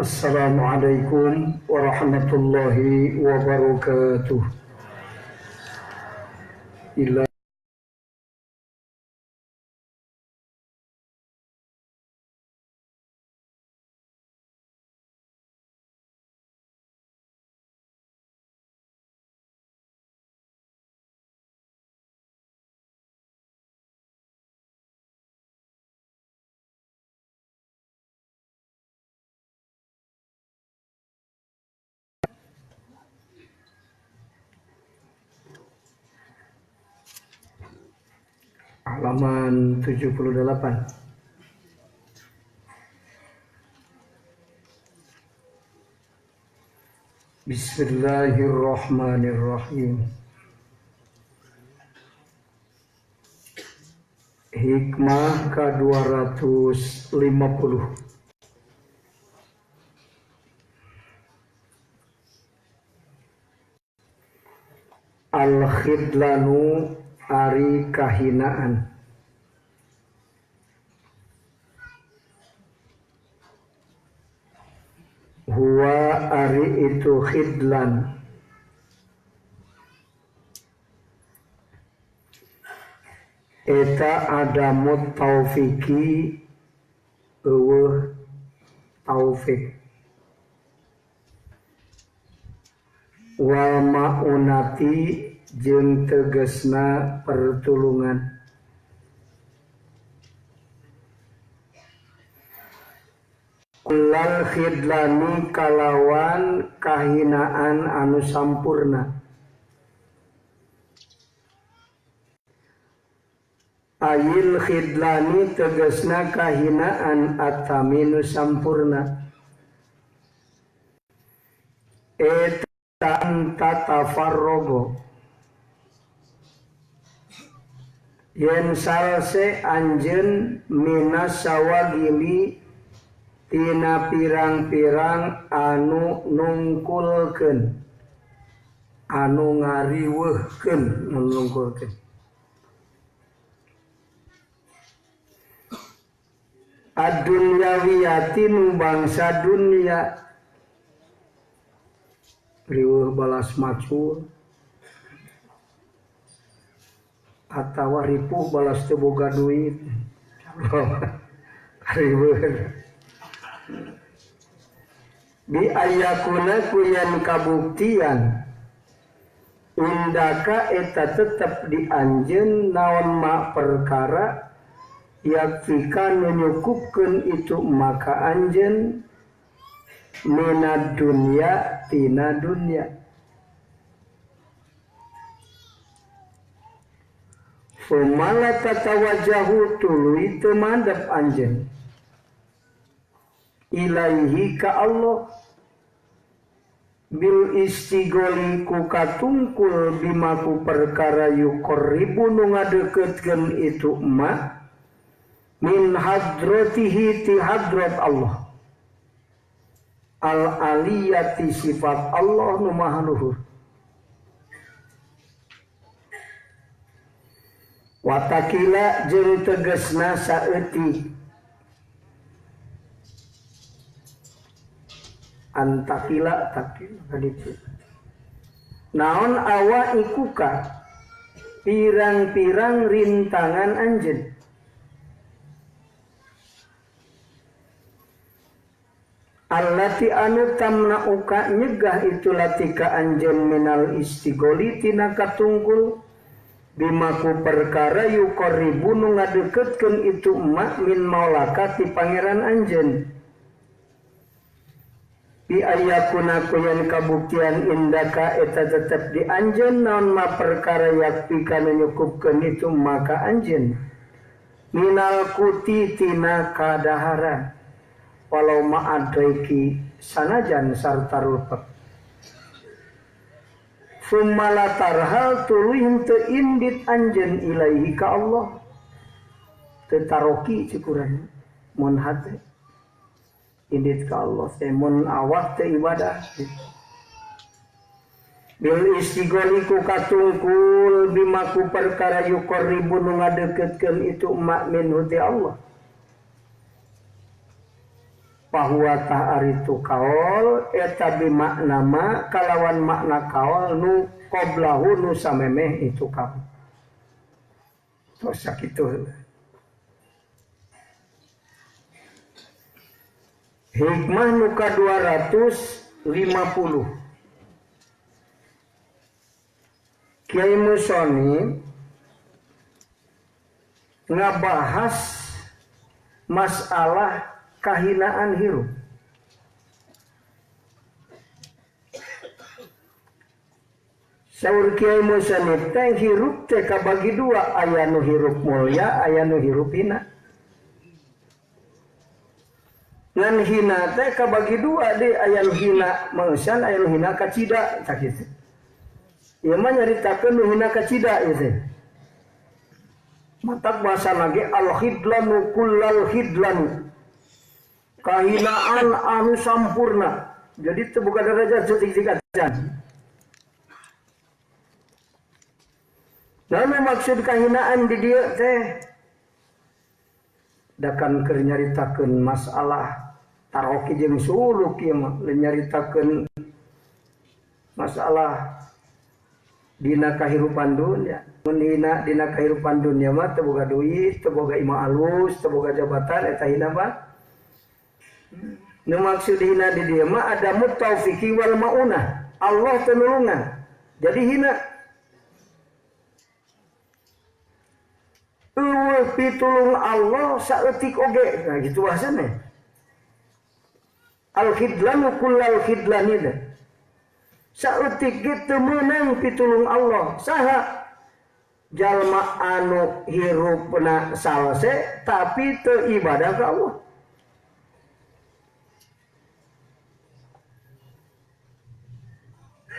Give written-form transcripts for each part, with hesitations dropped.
Assalamualaikum warahmatullahi wabarakatuh. Ila halaman 78. Bismillahirrahmanirrahim. Hikmah ke-250. Al-khidlanu ari kahinaan. Huwa ari itu khidlan eta adamut taufiki eueuh taufik wal maunati jeung tegesna pertulungan. Kulal khidlani kalawan kahinaan anu sampurna. Ayil khidlani tegesna kahinaan ataminu sampurna. Eta anta tafarrogo yen salse anjeun minas sawagili tina pirang-pirang anu nungkulkeun anu ngariweuhkeun nungkulkeun. Ad-dunyawiyati nu bangsa dunia riweuh balas macul atawa ripuh balas teu boga duit. Riweuh bi ayakuna kuyan kabuktian indaka eta tetep di anjeun naon ma perkara yakfika nyukupkeun itu maka anjeun minad dunya tina dunya. Fumala tatawajahu tuluy teu mandap anjeun ilaihi ka Allah bil istigoli ku katungkul bimaku perkara yuqarribu nu ngadeukeutkeun itu ma min hadratihi ti hadrat Allah al aliyati sifat Allah nu maha luhur. Watakila jeung tegesna saeutik antakila takil kaditu naon awa ikuka pirang-pirang rintangan anjeun allati anu tamna'uka nyegah itu latika anjeun minal istigoli tina katungkul bimaku perkara yuqarribu nu ngadeukeutkeun itu emak min maulaka ti pangeran anjeun. Bi ayakuna kuyan kabuktian indaka eta tetep di anjeun naon ma perkara yakfi kana nyukupkeun itu maka anjeun minal kuti tina kadaharan walau ma'adreki sanajan sarta rupek. Sumala tarhal tuluy teu indit anjeun ilaihi ka Allah teu taroki cukuran mun hate indit ka Allah teh mun awak teh ibadah bil istigoli ku katungkul bimaku perkara yuqarribu nu ngadeukeutkeun itu mak min huti Allah bahwa ta'aritu kaol eta bimakna ma kalawan makna kaol nu qoblahu nu samemeh itu kaul. Terus sakitu. Hikmah nu ka 250. Kiai Musoni ngabahas masalah kahinaan hirup. Saur Kiai Musoni teh hirup teh kabagi dua, aya nu hirup mulya, aya nu hirup hina. Ngan hina teh kabagi dua di aya nu hina mangsan, aya nu hina kacida sakitu. Ieu mah nyaritakeun nu hina kacida ieu teh. Matak bahasa lagi al-khidlanu kullal khidlanu. Kahinaan anu sampurna. Jadi itu bukan derajat setinggi-tinggi. Nah, maksud kahinaan di dia teh dakan keur nyaritakeun masalah taroki jeung suluk ieu mah nyaritakeun masalah dina kahirupan dunya. Mun dina kahirupan dunya mah teu boga duit, teu boga imah alus, teu boga jabatan eta hina mah. Nu maksud hina di dieu mah ada mutaufiqi wal maunah. Allah teu nulungan. Jadi hina pitulung Allah saeutik oge. Nah gitu bahasana. Al-khidlanu kullal khidlani. Saeutik kitu meunang pitulung Allah. Saha jalma anu hirupna salse tapi teu ibadah ka Allah.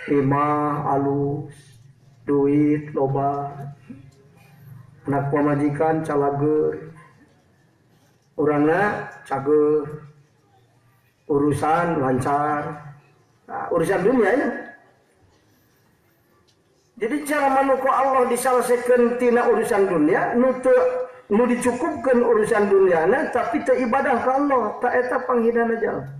Imah alus, duit loba, anak pamajikan calager, urangna cager, urusan lancar, nah, urusan dunia ya. Jadi cara manuku Allah disalahkan tina urusan dunia, nu dicukupkan urusan dunia, tapi teu ibadah ka Allah, tak eta panghinana jalan.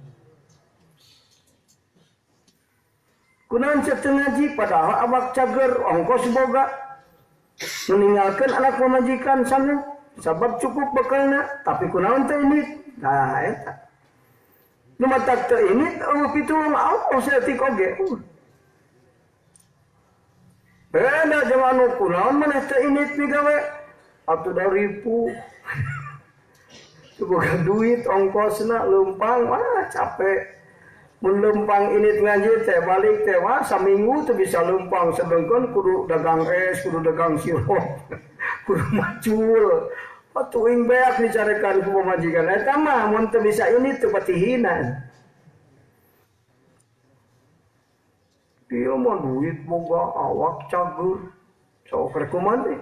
Kunaon ceuk ngaji padahal awak cager ongkos boga meninggalkan anak pemajikan sanu sabab cukup bekalna tapi kunaon teh ini nah eta nu matak teh ini pitulung Allah saeutik oge beda jeung anu kunaon maneh teh ini migawe atuh da ripu teu boga duit ongkosna leumpang wah capek. Mun leumpang ini ngaji teh balik teh wah saminggu teh bisa leumpang sedengkeun kudu dagang es, kudu dagang sirup, kudu macul. Atuh ing beak dicarekan ku pamajikan eta mah mun teu bisa ini teu pati hina. Ieu mah duit boga awak cager. Sok kumaha teh?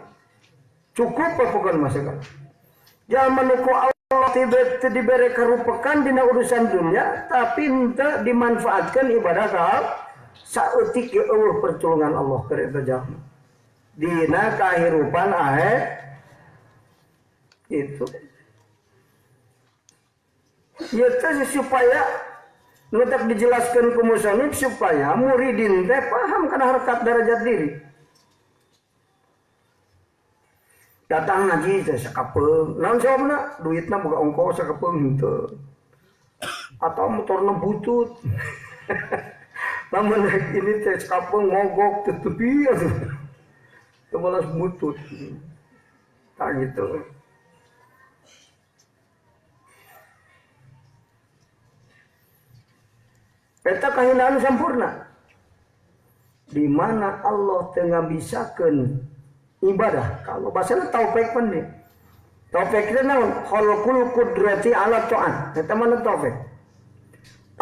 Cukup apa bukan masakan? Jalma nu ku Allah tidak diberi kerupakan dina urusan dunia, tapi henteu dimanfaatkan ibadah ka saeutik ge eueuh pertulungan Allah keur eta jalma. Dina kahirupan itu. Ieu teh supaya nutak dijelaskeun ku musannif supaya muridin teh paham kana harkat derajat diri. Datang ngaji teh sakapeung. Naon sababna? Duitna boga ongkos sakapeung henteu. Atau motorna butut. Lamun ini teh sakapeung mogok teu tepi atuh. Teu balas butut. Tak gitu. Eta kahinaan sampurna. Di mana Allah teu ngabisakeun ibadah. Kalau bahasanya taufik penting. Taufik itu naon? Khalqul qudrati ala ta'at. Eta mana taufik?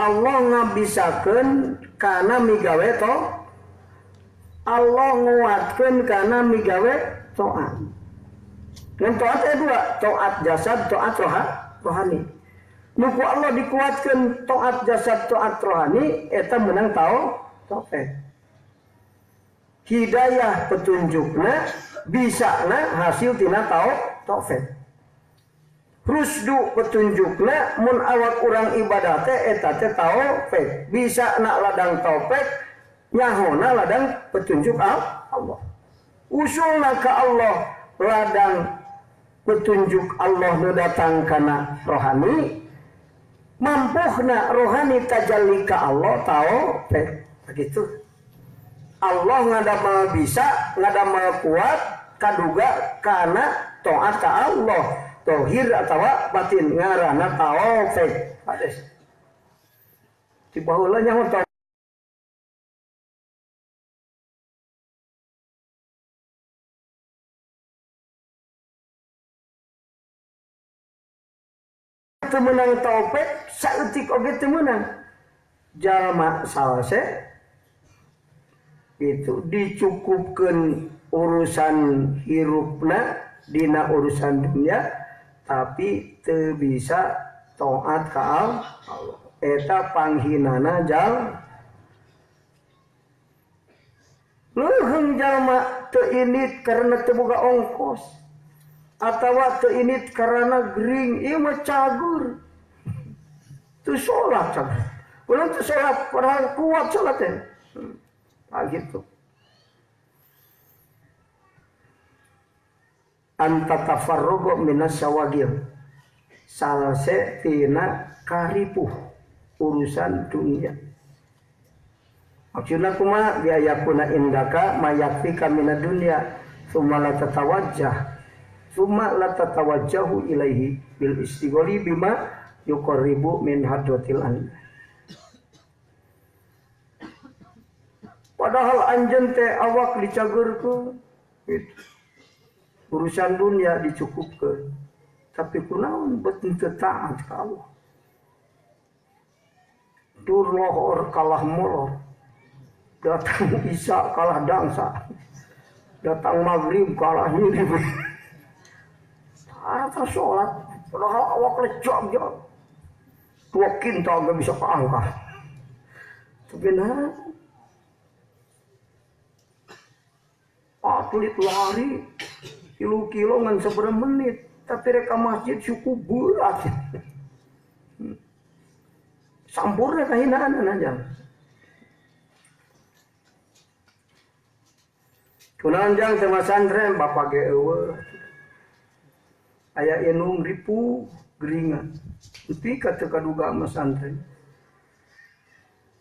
Allah ngabisakeun kana migawe to. Allah nguatkeun kana migawe taat. Ngan taat dua, taat jasad, taat rohani. Nuku Allah dikuatkeun taat jasad, taat rohani, eta menang taufik. Hidayah petunjukna bisana hasil tina taufik. rusdu petunjukna mun awak urang ibadah teh eta teh taufik. Bisa nak ladang taufik nyahona ladang petunjuk Allah. Usulna ka Allah ladang petunjuk Allah nu datang kana rohani. Mampuhna rohani tajalli ka Allah taufik. Begitu. Allah ngadamal bisa, ngadamal kuat kaduga kana taat ka Allah. Tohir atau batin ngarana taufik. Hades. Di baheula nya taufik. Temenang taufik saeutik oge teu meunang. Jalma salse itu dicukupkeun urusan hirupna dina urusan dunia tapi teu bisa taat ka Allah. Eta panghinana jalma. Leuheung jalma teu init karena teu boga ongkos. Atawa teu init karena gering, ieu mah cagur. Teu salat cagur. Ulah teu salat padahal kuat salat teh. Gitu. Anta tafarrugu minas syawagil. Salse tina karipuh urusan dunia. Maksudna kumaha biayakuna indaka mayakfika minad dunya summa la tatawajjah. Summa la tatawajjahu ilaihi bil istigholi bima yuqarribu min hadratil an. Padahal anjeun teh awak dicageurkeun gitu. Urusan dunia dicukupkeun. Tapi kunaon beuteung teu taat ka Allah. Dur lohor kalah molor. Datang isya kalah dangsa. Datang maghrib kalah nyirip. Arah sholat, padahal awak lecok aja. 2 kintal gak bisa keangkat. Tapi nah, atlet lari kilo ngan seberapa menit, tapi reka masjid suku berat. Sampurna kahinaan aja. Kunanjang tema santren bapak ge eueuh. Aya enung ripu geringan. Tapi kata kaduga mas santren.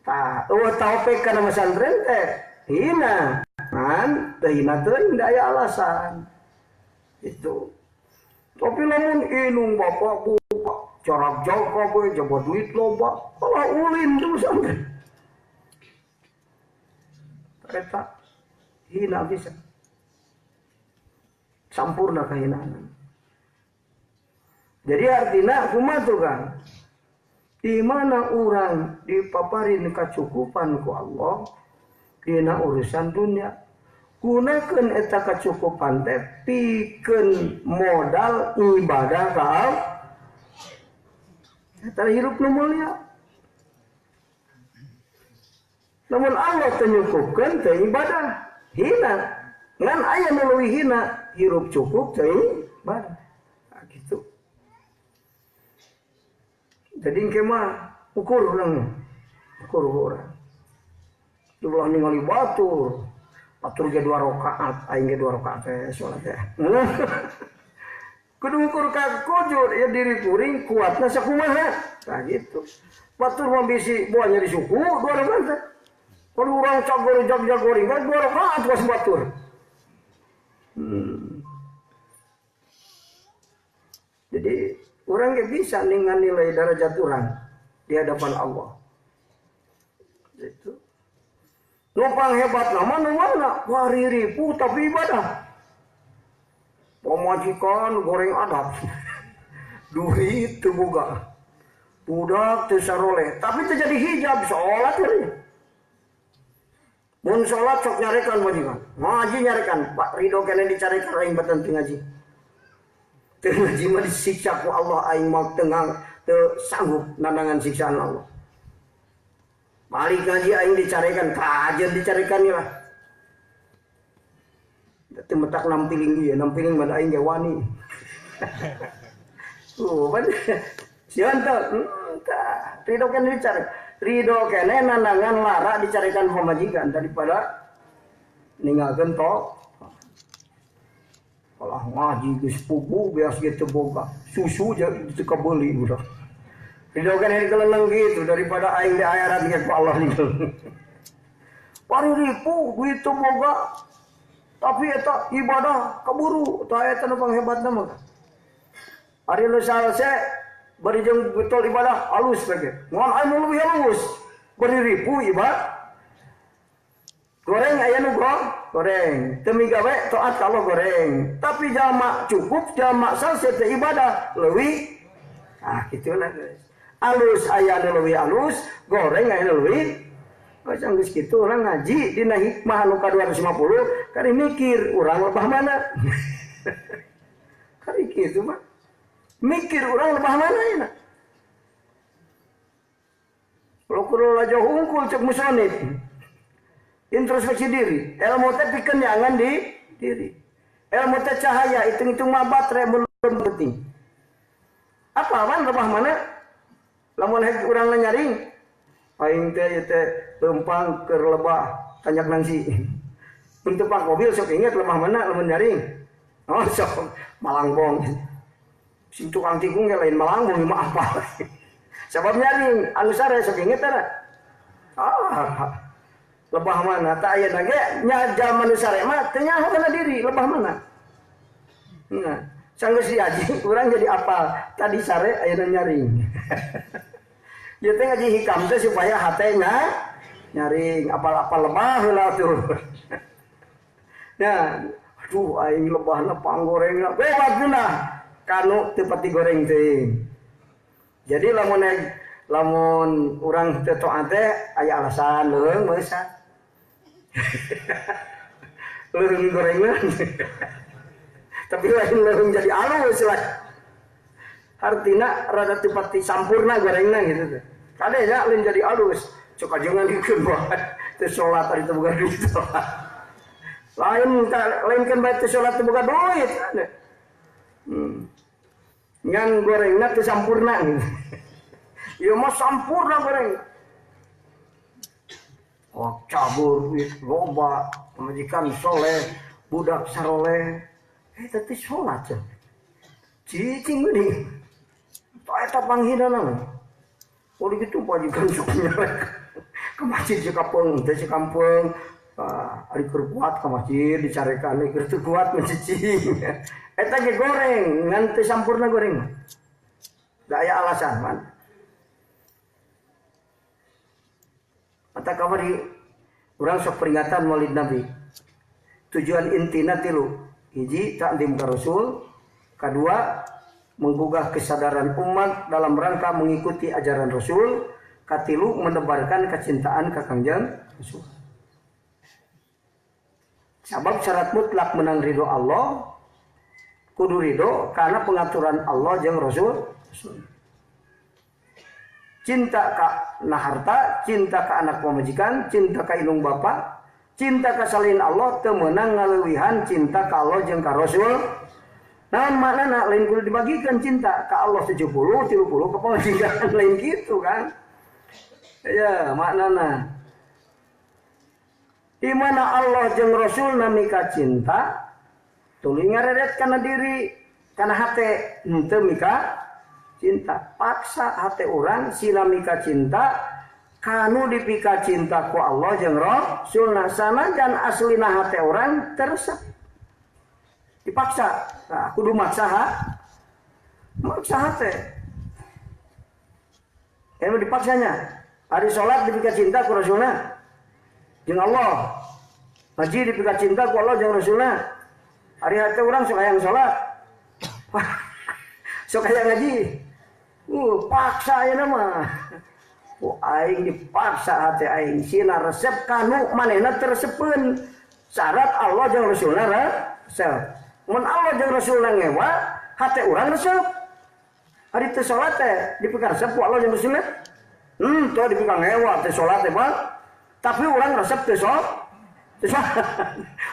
Taufik kana mas santren teh hina. Kan teh hina teh indah aya alasan. Itu. Tapi lamun inung bapak corak jauh we jaga duit loba. Kalau ulin tuh santren. Eta hina bisa. Sampurna kahinaan. Jadi artinya kumaha tuh kan? Di mana orang dipaparin kecukupan ku Allah dina urusan dunia. Gunakeun eta kecukupan teh pikeun modal ibadah ka Allah. Eta hirup nu mulia. Namun Allah teu nyukupkeun teu ibadah. Hina. Ngan aya nu leuwih hina, hirup cukup teu ibadah. Nah, gitu. Jadi kemah ukur orang. Dulu ningali batur ge 2 rakaat, aing ge 2 rakaat teh salat teh. Kudu ukur ka kujur ya diri kuring kuatna sakumaha. Tah gitu. Batur mah bisi boa nyari suku 2 rakaat teh. Kudu urang cagor jag-jagoring kan 2 rakaat was batur. Jadi orang gak bisa nilai derajat orang di hadapan Allah. Itu. Numpang hebat nama mana? Wariripu tapi ibadah. Pemajikan goreng adab. Duit teu boga. Budak teu saroleh, tapi teu jadi hijab salat teh. Mun salat sok nyarekan majikan. Ngaji nyarekan, Pak Ridho kene dicarekan aing batan teu ngaji. Teu ngaji mah disiksa ku Allah aing mah teu sanggup nandangan siksaan Allah. Balik ngaji aing dicarekan, kajen dicarekan lah. Teu metak nampiling dia, nampiling mah aing ge wani. bener. Sian tuh. Ridho kan dicari. Ridho kene nandangan lara dicarikan pemajikan daripada ninggalkeun tok. Kalau ngaji geus pugu beas gitu boga. Susu jadi teu kabeuli udah. Ridho kan keleleng gitu daripada aing di akhirat ge ku Allah nih. Pari ripu gitu boga. Tapi eta ibadah kaburu, tah eta nu panghebatna mah. Ari lu salse bari jeung betul ibadah alus lagi. Moal anu leuwih alus. Bari ripu ibadah. Goreng aya nu goreng. Teu migawe taat kalau goreng. Tapi jalma cukup jalma salse teh ibadah leuwih. Ah kitulah guys. Alus aya nu leuwih alus, goreng aya nu leuwih. Bacang geus kitu urang ngaji dina hikmah anu ka-250 kari mikir urang lebah mana. Kari kitu mah. Mikir urang lebah mana ya. Kalau aja hungkul cek musonit. Introspeksi diri, ilmu teh pikeun jangan di diri. Ilmu teh cahaya, hitung-hitung mah baterai belum penting. Apa wan lebah mana? Lamun urang nyaring aing teh lempang ke lebah tanjak nangsi. Untuk pak mobil sok inget lebah mana lamun nyaring. Oh sok malangbong. Si tukang tikung ge lain malangbong mah apa. Sebab nyaring anu sare sok inget teh. Lebah mana tak aya ge nya jaman sare mah teu nyaho kana diri lebah mana. Nah, sanggeus diaji urang jadi apa? Tadi sare aya nyaring. Ya teh ngaji hikam teh supaya hatenya nyaring apal-apal lebah heula tuh. Nah, aduh aing lebahna panggorengna bebas geunah kanu teu pati goreng teh. Jadi lamun urang teu taat teh aya alasan leuweung meusa. Leuweung gorengna. Tapi lain leuweung jadi alus lah. Artina rada teu pati sampurna gorengna gitu teh. Kadenya lain jadi alus. Sok ajengan dikeun banget teu salat ari teu boga duit. Lain kan bae teu salat teu boga duit. Ngan gorengna teu sampurna. Ieu mah sampurna goreng. Oh cabur duit loba, majikan soleh, budak saroleh. Teh salat cenah. Cicing geuning. Ta eta panghinana. Oh gitu pajikan sok nyelek. Ke masjid jeung kampung, teh kampung. Ari keur kuat ka masjid dicarekan keur teu kuat mencicing. Eta ge goreng, ngan teu sampurna goreng. Da aya alasan man. Mata kamari urang sok peringatan Maulid Nabi. Tujuan intina 3. Hiji takdim ka Rasul, kedua menggugah kesadaran umat dalam rangka mengikuti ajaran Rasul, katilu menebarkan kecintaan ka Kangjeng Rasul. Sebab syarat mutlak menang ridho Allah kudu ridho karena pengaturan Allah jeung Rasul. Cinta ka harta, cinta ka anak pamajikan, cinta ka indung bapa, cinta ka salin Allah teu meunang ngaleuwihan cinta ka Allah jeung ka Rasul. Naon maknana lain kudu dibagikeun cinta ka Allah 70, 30 ka pamajikan lain gitu kan. Ya, maknana di mana Allah jeung Rasul mika cinta, tuluy ngaredet kana diri, kana hate henteu mika cinta. Paksa hate urang sila mika cinta kanu dipika cinta ku Allah jeung Rasulna sanajan aslina hate urang teresep. Dipaksa. Nah, kudu maksa hate. Anu dipaksanya. Hari salat dipika cinta ku Rasulna jeung Allah. Haji dipika cinta ku Allah jeung Rasulna. Hari hate urang sok hayang salat. Sok hayang ngaji. Paksa ayeuna mah. Aing dipaksa hati aing sina resep kanu manehna teresepeun. Syarat Allah jeung Rasulna resep. Mun Allah jeung Rasulna ngewa, hati urang resep. Ari teu salat teh dipikar resep ku Allah jeung Rasulna. Teu dipikar ngewa teh salat teh mah. Tapi urang resep teu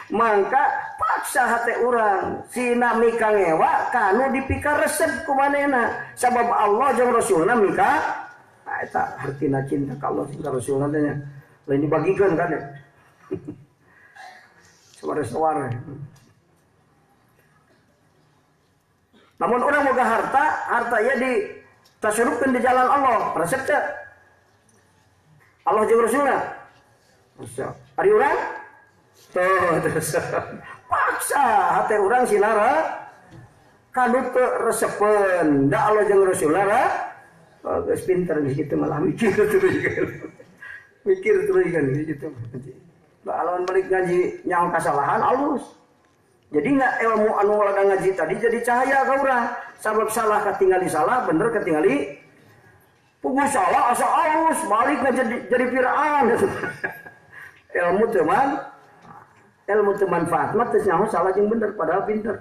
Mangka paksa hati orang sina mika ngewa kanu dipikar resep ku manehna sabab Allah jeung Rasulna mika eta hartina cinta ka Allah jeung Rasulna teh nya lain dibagikeun kan saware-saware. Namun orang boga harta ya ditasarrufkeun di jalan Allah resep teh Allah jeung Rasulna resep ari urang terus paksa hati orang sinara kadut resepen da Allah jeung Rasulullah geus pinter gitu malah mikir terus kan gitu. Lawan balik ngaji nyaho kasalahan alus. Jadi enggak ilmu anu lada ngaji tadi jadi cahaya ka urang. Sabab salah katingali salah, bener katingali puguh salah asa alus balik jadi piraan. Ilmu teu manfaat mah teu nyaho salah jeung bener padahal pinter.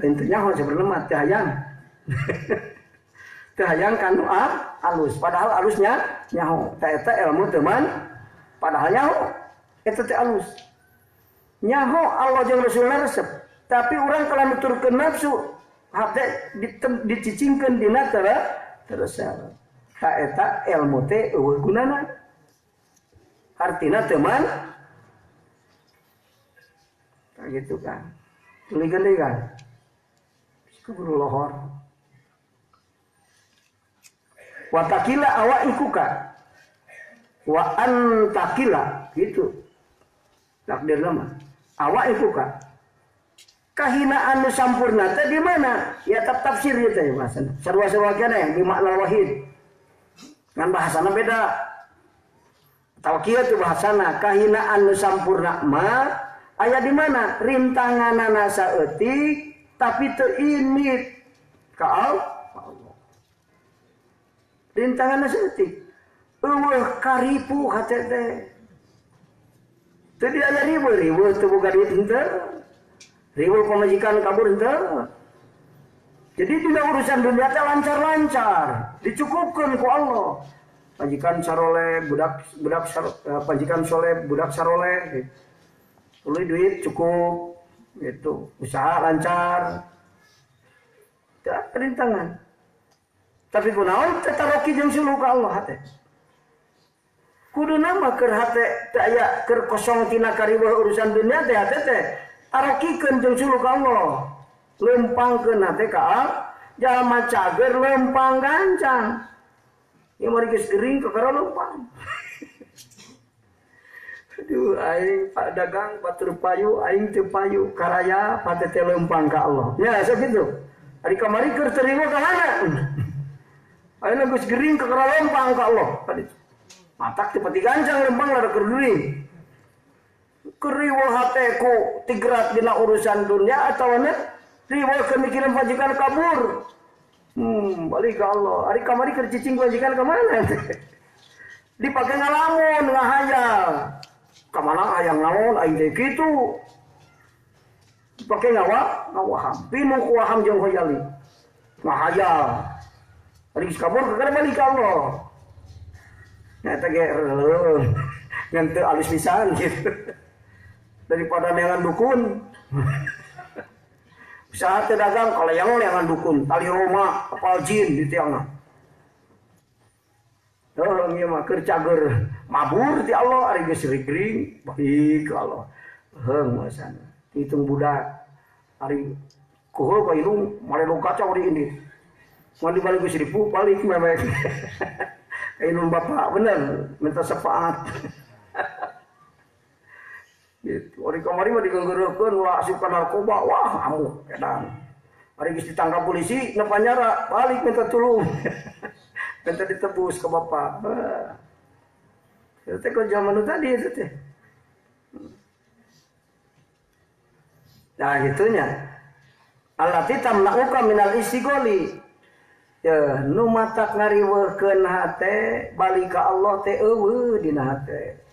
Lain teu nyaho saberlemat teu hayang. Teu hayang kanu alus padahal alusnya nyaho. Tah eta ilmu teu padahal nyaho. Eta teh alus. Nyaho Allah jeung Rasulna resep, tapi urang kalau nuturkeun nafsu hate dicicingkeun dina terus. Tah eta ilmu teh eueuh gunana. Artina teman gitu kan. Tulikan deh kan. Keburu lohor. Watakila awak ikuka. Wa antakila gitu. Takdir nama. Awak ikuka. Kahinaan nu sampurna teh di mana? Ya tafsir ieu teh bahasana. Sarua-sarua kana di makna wahid. Ngan bahasana beda. Tawkiah itu bahasana kahinaan nu sampurna mah aya di mana? Rintanganana saeutik tapi teu init ka Allah. Rintanganna saeutik. Eueuh karipu hate teh. Teu aya riweuh teu boga duit henteu. Riweuh pamajikan kabur henteu. Jadi dina urusan dunia teh lancar-lancar, dicukupkeun ku Allah. Pajikan saroleh budak pajikan soleh budak saroleh gitu. Tuluy duit cukup gitu, usaha lancar. Tidak perintangan. Tapi kunaon tetaroki jeung suluh ka Allah hate. Kuduna mah keur hate teu aya keur kosong tina kariweuh urusan dunia teh hate teh arokikeun jeung suluh ka Allah. Leumpangkeun hate ka Allah, jalma cager leumpang gancang. Yang mari geus gering kakara leumpang. Aduh, aing Pak dagang batur payu, aing teu payu, karaya patete leumpang ka Allah. Ya, sakitu. Ari kamari keur terima ka mana? Ayeuna geus gering kakara leumpang ka Allah. Matak teu pati gancang leumpang lara keur gering. Keriweuh hateku tigrat dina urusan dunia atawana riweuh kemikiran pajikan kabur. Balik ke Allah. Ari kamari keur cicing pajikan ka mana? Dipake ngalamun, ngahayal. Ka mana hayang naon aing teh kitu. Dipake ngawaham. Pinu ku waham jeung hoyali. Ngahayal. Ari geus kabur keur balik ka Allah. Nah eta ge ngan teu alus pisan gitu. Daripada neangan dukun. Usaha teu dagang kaleang neangan dukun, tali roma, kapal jin di tiangna. Oh, ieu mah keur cager mabur ti Allah ari geus rigring baik ka Allah. Heung masana. Hitung budak ari kuhul ka indung malelo kacau di ini. Mun dibalik geus ribu balik mewek. Indung bapak bener minta syafaat. Gitu. Ori kamari mah digenggeureukeun ulah asup ka narkoba, wah amuh edan. Ari geus ditangkap polisi na panjara, balik minta tulung. Minta ditebus ke bapak. Itu teh kok zaman tadi itu teh. Nah gitunya. Allati tamna'uka minal istigholi. Ya, nu matak ngariweuhkeun hate balik ka Allah teh eueuh dina hate.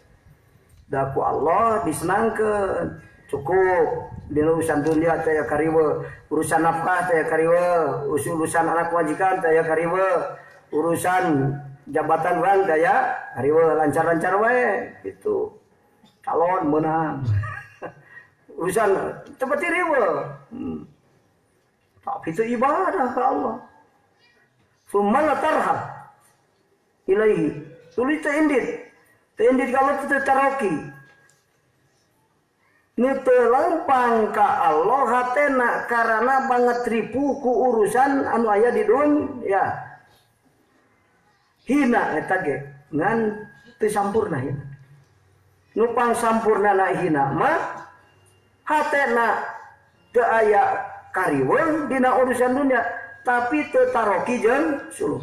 Daku Allah disenangkeun cukup di urusan dunia teh kariweuh, urusan nafkah teh kariweuh, urusan anak majikan teh kariweuh, urusan jabatan urang teh kariweuh lancar-lancar wae gitu. calon menang. Urusan seperti riba. Tapi itu ibadah ke Allah. Summa tarhab ilaihi. Tulis teindit. Teindit kalau itu taroki. Ini terlampang ka Allah hatena karena banget ribu ku urusan anu aya di dunia. Hina eta ge ngan teu sampurna hina. Nu pang sampurna na hina mah hatena teu aya kariweung dina urusan dunia tapi teu taroki jeung suluh.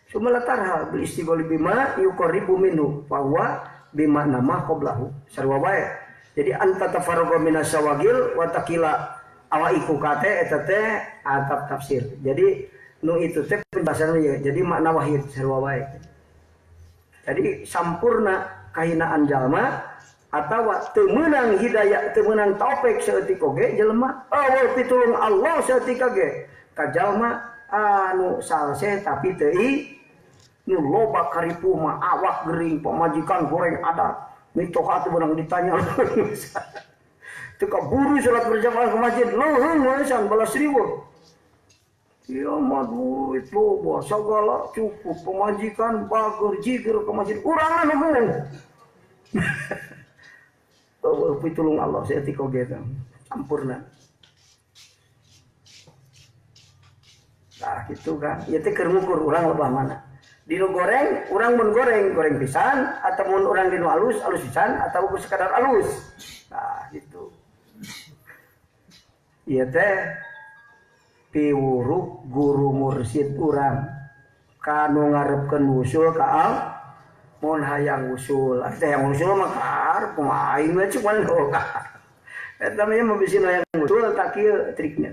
Sumalatar hal beristighol bima yuqarribu minhu bahwa bima nama qablahu sarwa wae. Jadi anta tafarraqa minas sawagil wa taqila awaiku kate eta teh atap tafsir. Jadi nu itu teh penjelasan ya. Jadi makna wahid sarwa wae. Jadi sampurna kahinaan jalma atawa teu meunang hidayah teu meunang taufik saeutik oge jelema awal pitulung Allah saeutik oge ka jalma anu salse tapi teu nu loba karipu mah awak gering pamajikan goreng adat mitoha teu beunang ditanya teu kaburu salat berjamaah ke masjid leuheung waesan 12.000 iya mah duit loba sagala cukup pemajikan bager jiger ke masjid urang anu meunang oh pitulung Allah saeutik oge sampurna. Nah gitu kan ieu teh keur ngukur urang loba mana. Dinu goreng, urang mun goreng pisan atau mun urang dinu alus pisan atau sekadar alus. Nah, gitu. Ieu teh piwuruh guru mursyid urang kanu ngarepkeun usul ka al mun hayang usul. Teh yang usul mah karep aing mah cuman loka. Eta mah mah bisi hayang usul tak kieu triknya.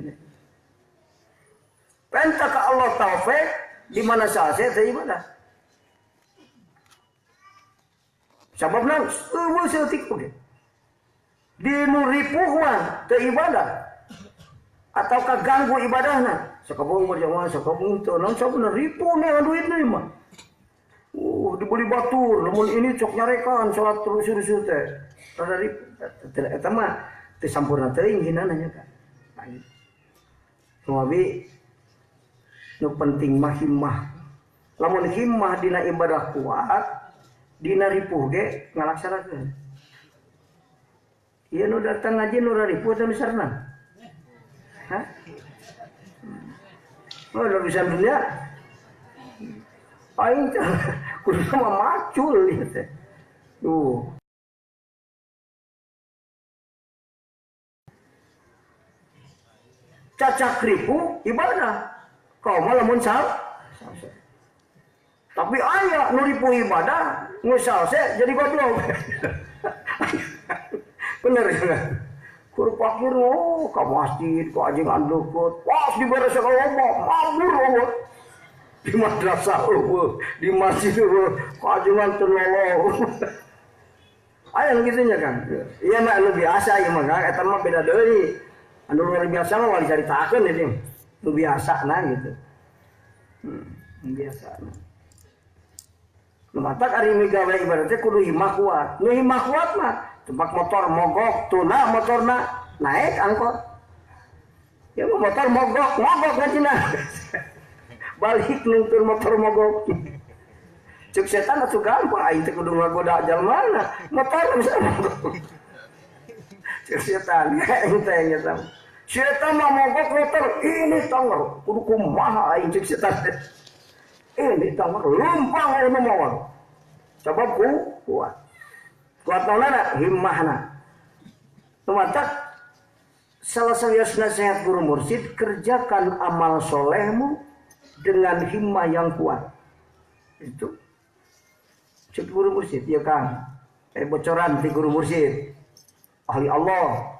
Penta ka Allah taufik di mana saja teh ibadah. Sababna eueuh saeutik oge. Di nu ripuh mah teu ibadah. Atau kaganggu ibadahna. Sakabung berjamaah sakabung teu naon sabuna ripuh nih duit deui mah. Dibeli batur, lamun ini cok nyarekan salat terus teh. Rada ripuh eta mah teu sampurna teuing hinana nya kan. Nuabi nu penting mah himmah. Lamun himmah dina ibadah kuat, dina ripuh ge ngalaksanakeun. Ieu nu datang ngaji nu ripuh teh misarna. Hah? Oh, urusan dunia. Aing teh kudu mah macul ieu teh. Tuh. Cacak ripuh ibadah. Kau malah muncul, tapi ayah nuripu ibadah ngusalse jadi goblok. Bener ya? Kur pakir ke masjid, ke ajengan dukut, pas diberes ke lombok, mabur lombok. Di madrasah lombok, di masjid lombok, ke ajengan terlolong. Ayah gitunya kan? Iya mah lu biasa ya mah, eta mah beda deui. Anu luar biasa mah wali caritakeun ieu. Itu biasa nah gitu. Biasa nah. Lumatak ari migawe ibaratnya kudu himah kuat. Nu himah kuat mah tempat motor mogok tuna motorna naik angkot. Ya motor mogok ngacina. Balik nuntun motor mogok. Cek setan atuh gampang aing teh kudu ngagoda jalmana. Motor bisa mogok. Cek setan teh nya tah. Setan mah mogok motor ini tanggal kudu kumaha aing cek setan. Ini tanggal lumpang anu mawon. Sebab kuat. Kuat naona himmahna. Tumatak salah satu nasihat guru mursyid, kerjakan amal solehmu dengan himmah yang kuat. Itu cek guru mursyid ya kan. Bocoran di guru mursyid. Ahli Allah.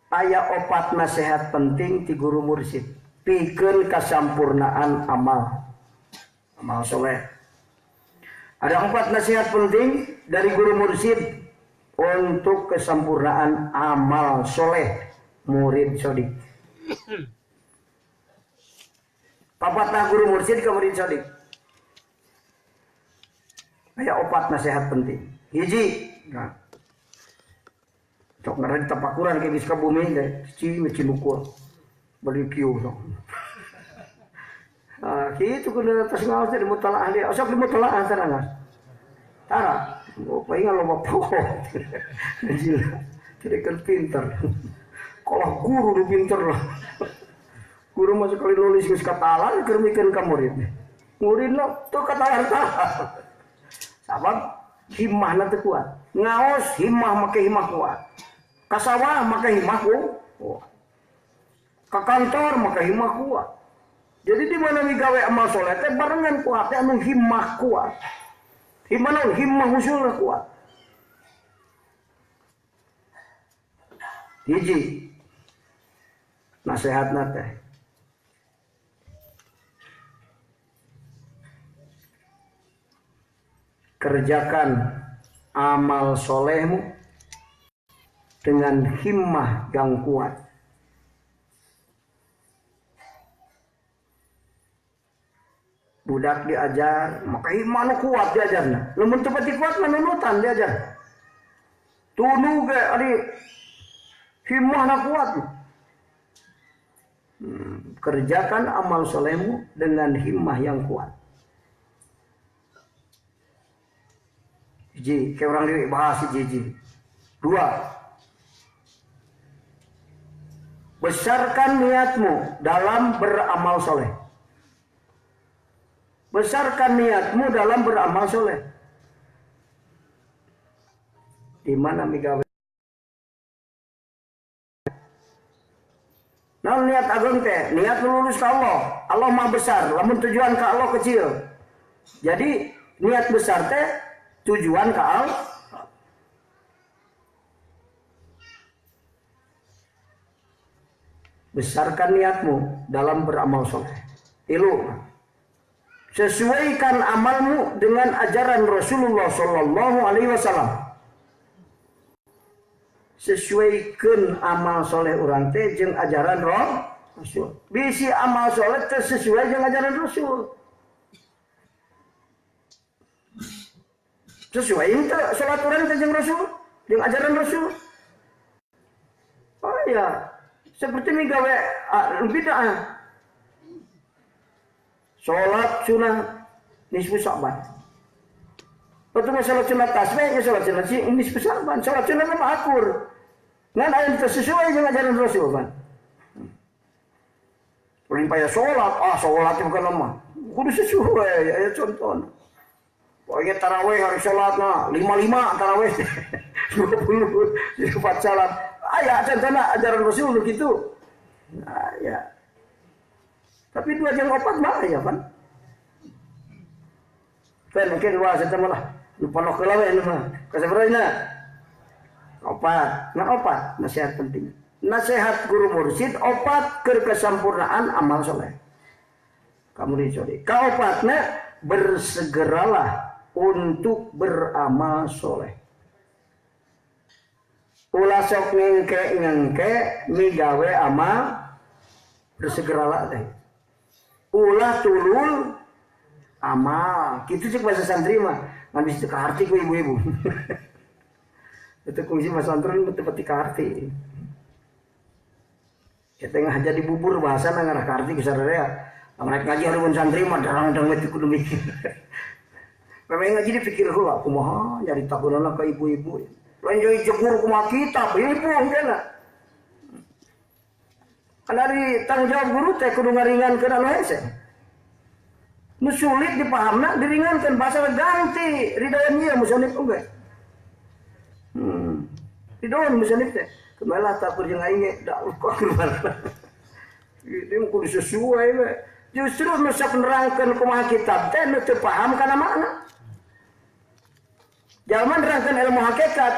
Aya opat nasihat penting ti guru mursyid pikeun kasampurnaan amal soleh. Ada 4 nasihat penting dari guru mursyid untuk kesempurnaan amal soleh murid sodik. Papatah guru mursyid ke murid sodik. Aya opat nasihat penting. Hiji, nah, cok ngarana tapakuran ke geus ka bumi teh, cimukul. Beli kieu sok. Ah, kitu kudu tos ngaos teh mutalaah dia. Osok mutalaah sarangas. Tara, paling loba pokok. Gila. Jadi kan pinter. Kalau guru udah pinter lah. Guru masuk kali nulis geus katalan keur mikeun ka murid. Muridna teu katalan tah. Sabab himmahna teu kuat. Ngaos himmah make himmah kuat. Ka sawah make himmah kuat. Ka kantor make himmah kuat. Jadi di mana migawe amal soleh teh barengan kuat teh anu himmah kuat. Himmah usulna kuat. Hiji nasihatna teh kerjakan amal solehmu dengan himmah yang kuat. Budak diajar, maka himmah nu kuat diajarna. Lamun teu pati kuat manunutan diajar. Tunu ge ari himmahna kuat. Kerjakan amal solehmu dengan himmah yang kuat. Hiji, kayak orang ini bahas hiji. Dua, besarkan niatmu dalam beramal soleh. Besarkan niatmu dalam beramal soleh. Di mana migawe? Nah niat agung teh, niat lulus ke Allah. Allah mah besar, lamun tujuan ke Allah kecil. Jadi niat besar teh tujuan ke Allah. Besarkan niatmu dalam beramal soleh. Ilu. Sesuaikan amalmu dengan ajaran Rasulullah Sallallahu Alaihi Wasallam. Sesuaikan amal soleh orang teh jeung ajaran Rasul. Bisi amal soleh teh sesuai dengan ajaran Rasul. Sesuai itu salat urang teh jeung Rasul, jeung ajaran Rasul. Oh iya, seperti migawe bid'ah. Salat sunah nisfu Sya'ban. Waktu salat sunah tasbih, salat sunah nisfu Sya'ban, salat sunah mah akur. Ngan aya teu sesuai jeung ajaran Rasul kan. Paling payah salat bukan lemah. Kudu sesuai aya contohna. Pokoknya tarawih hari salatna 55 tarawih 20 4 salat. Aya contohna ajaran Rasul begitu. Nah, ya. Tapi 2 jam 4 mah ya kan. Kan mungkin dua setengah lah. Lupa nok kelawe nu mah. Kasabarana? Opat. Nah opat nasihat penting. Nasihat guru mursyid opat keur kesempurnaan amal soleh. Kamu dicuri. Kaopatna bersegeralah untuk beramal soleh. Ulah sok ngengke migawe amal bersegeralah teh. Ulah tulul amal. Kitu cek bahasa santri mah. Ngan bisa ka harti ku ibu-ibu. Itu kungsi bahasa santri teu pati ka harti. Ya tengah jadi bubur bahasa ngarah ka harti ku sadarea. Lamun ngaji hareupeun santri mah darang-darang teh kudu mikir. Memang ngaji dipikir heula kumaha nyari takunana ka ibu-ibu. Lain jadi jegur kumaha kitab ibu engkeuna. Kan dari tanggung jawab guru teh kudu ngaringankeun anu hese. Nu sulit dipahamna diringankeun bahasa ganti ridhoan ieu musonif oge. Ridhoan musonif teh kemalah takur jeung aing ge da kok keluar. Ieu kudu sesuai we. Justru nu sok nerangkeun kumaha kitab teh nu teu paham kana makna. Jalma nerangkeun ilmu hakikat,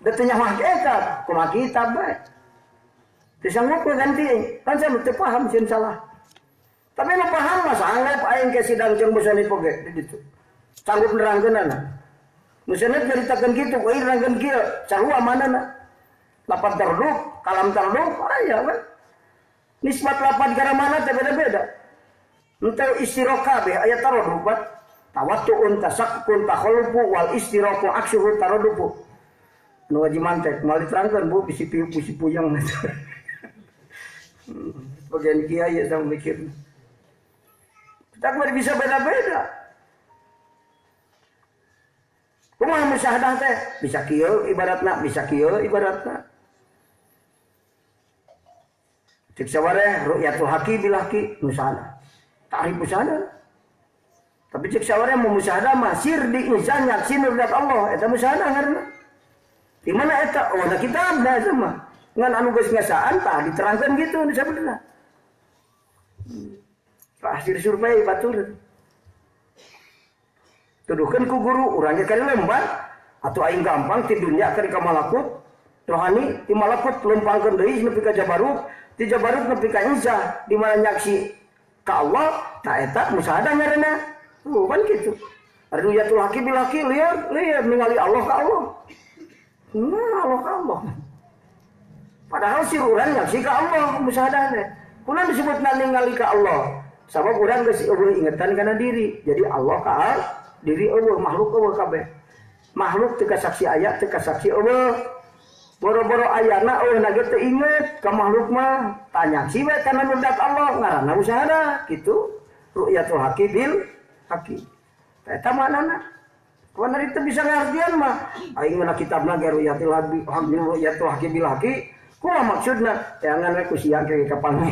da teu nyaho hakikat kumaha kitab bae. Disanggup ganti, kan saya teu paham sieun salah. Tapi nu paham mah sanggup aing ke sidang jeung musonif oge di ditu. Sanggup nerangkeunana. Musonif nyaritakeun kitu, euy nerangkeun kieu, sarua manana. Lapat tarduk, kalam tarduk, aya we. Nisbat lapat gara mana teh beda-beda. Henteu istiraka be aya taroduk bat. tawattu'un tasakkun takhallufu wal istiraku aksuhu taradufu. Nu wajib mantek moal diterangkeun Bu bisi puyeng. Bagian kiai ya sama mikir. Kita mah bisa beda-beda. Kumaha musyahadah teh? Bisa kieu ibaratna, bisa kieu ibaratna. Cek sawareh ru'yatul haqi bil haqi musyahadah. Ta'rif musyahadah. Tapi cek sawareh mau musyahadah mah sir di insan yaksin ru'yat Allah eta musyahadah ngaranna. Di mana eta? Oh, na kitabna sama. Ngan anu geus ngasaan tah diterangkeun gitu nu sabenerna. Hasil survei batur. Tuduhkeun ku guru urang ge kali lembar atuh aing gampang ti dunya ka malakut rohani ti malakut lempangkeun deui nepi ka jabarut ti jabarut nepi ka insya di mana nyaksi ka Allah ta eta musyahadah ngaranna. Kan kitu. Ru'yatul haqi bil haqi lieur ningali Allah ka Allah. Nah, Allah ka Allah. Padahal si urang nyaksi ka Allah musyahadah teh. Kunaon disebutna ningali ka Allah? Sabab urang geus eueuh ingetan kana diri. Jadi Allah ka diri eueuh, makhluk eueuh kabeh. Makhluk teu saksi aya, teu saksi eueuh. Boro-boro ayana eueuh na ge teu inget ka makhluk mah. Tanya si we kana nudat Allah ngaranna musyahadah kitu. Ru'yatul haqi bil haqi. Eta maknana. Kumaha teu bisa ngartian mah. Aing meunang kitabna ge ru'yatul haqi bil haqi. Kumaha maksudna? Jangan we ku sia ge kapan.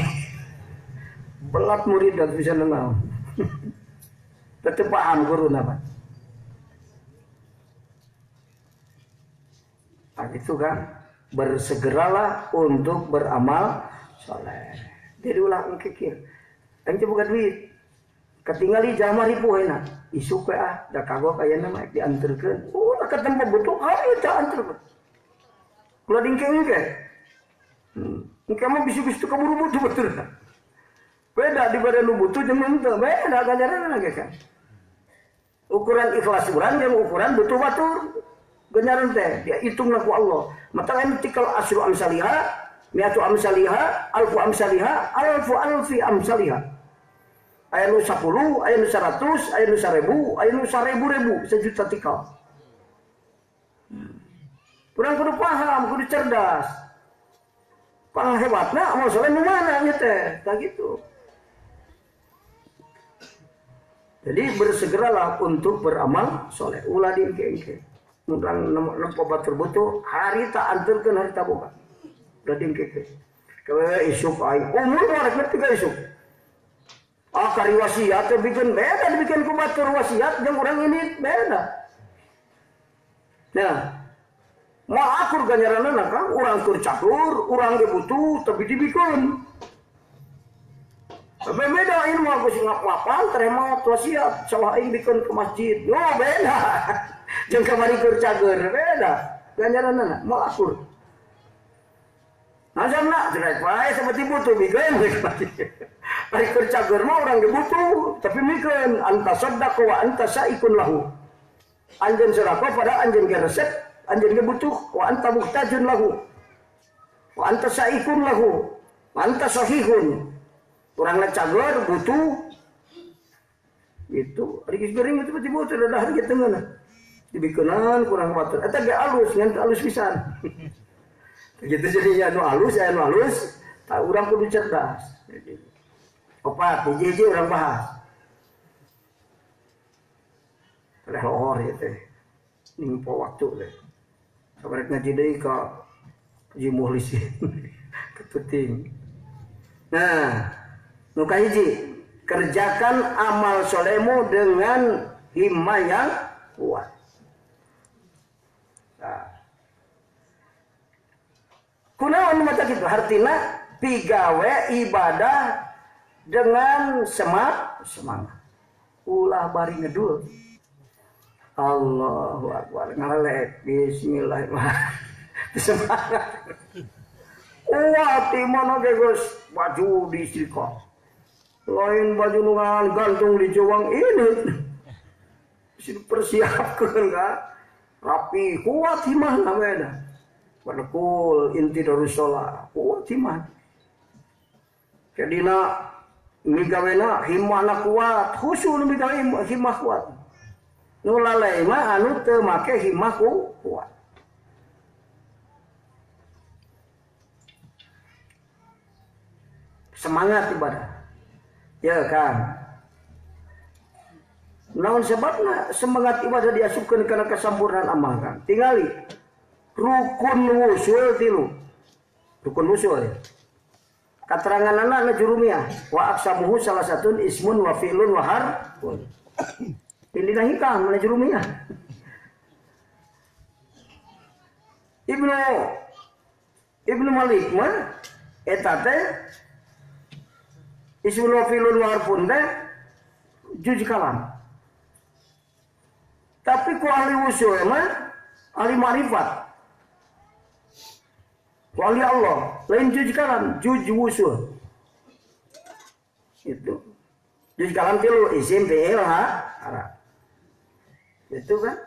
Belat murid dan bisa nengal. Tetep paham guru nama. Nah, itu kan bersegeralah untuk beramal soleh. Jadi ulah engkekir. Engke boga duit. Ketinggali jama ribu enak. Isu ke da kagok aya nama dianterkeun. Ulah ketemu butuh hayu teh anterkeun. Kula dingke-dingke. Engke mah bisu-bisu kaburu butuh betul. Beda dibanding nu butuh jeung henteu, beda ganjaranna ge kan. Ukuran ikhlas urang jeung ukuran butuh batur. Ganjaran teh dihitungna ku Allah. Mata anu tikal asru amsalihah, mi'atu amsalihah, alfu amsalihah, alfi amsalihah. Aya nu 10, aya nu 100, aya nu 1000, aya nu 1000 sejuta tikal. Urang kudu paham, kudu cerdas. Pang hebatna amal soleh nu mana nya teh, tah gitu. Jadi bersegeralah untuk beramal soleh. Ulah diengke-engke. Nurang nempo batur butuh hari tak anturkeun hari tak boga. Ulah diengke-engke. Kawe isuk aing umur warek ngerti ka isuk. Kari wasiat teh bikin beda dibikin ku batur wasiat jeung urang ini beda. Nah, mau akur ganjaranna kan urang keur catur, urang ge butuh tapi dibikeun. Beda ini mah geus ngapal terima wasiat sawah aing bikeun ke masjid. Oh beda. Jeung kamari keur cager beda. Ganjaranna mau akur. Nazamna direk wae seperti butuh bikeun ke masjid. Ari keur cager mah urang ge butuh tapi mikeun anta saddaqa wa anta saikun lahu. Anjeun sedekah pada anjeun ge resep, anjeun ge butuh wa anta muhtajun lahu. Wa anta saikun lahu. Wa anta sahihun. Orang cager butuh itu rikis gering itu tiba-tiba sudah dah gitu mana dibikeun kurang watur eta ge alus ngan alus pisan gitu jadi anu alus tak urang kudu cerdas opat hiji urang bahas oleh lohor ieu teh nimpo waktu teh sabarek ngaji deui ka Haji Muhlisin kepenting. Nah nuka hiji, kerjakan amal solehmu dengan himmah yang kuat. Nah. Kunaon mata kitu hartina pigawe ibadah dengan semangat. Ulah bari ngedul. Allahu Akbar ngalek bismillahirrahmanirrahim. Semangat. Wah, timana ge geus baju diistrika. Lain baju nu gantung di jawang ini. Sini persiapkeun ka. Rapi, kuat himahna we da. Wadekul inti darussalah, kuat himah. Kadina migawena himahna kuat, khusyuk nu migawe himah kuat. Nu lalai mah anu teu make himmah kuat. Semangat ibadah. Ya kan. Naon sebabna semangat ibadah diasupkeun kana kasampurnaan amal kan. Tingali rukun wusul tilu. Rukun wusul. Ya. Katerangan anak jurumiah wa aksamuhu salah satun ismun wa fi'lun wa harfun. Ini hikam na jurumiah. Ibnu Malik mah eta teh ismun wa fi'lun wa harfun teh juj kalam. Tapi ku ahli usul mah ahli ma'rifat. Wali Allah, lain juj kalam, juj wusul. Itu. Juj kalam tilu isim fi'il harf. Itu kan?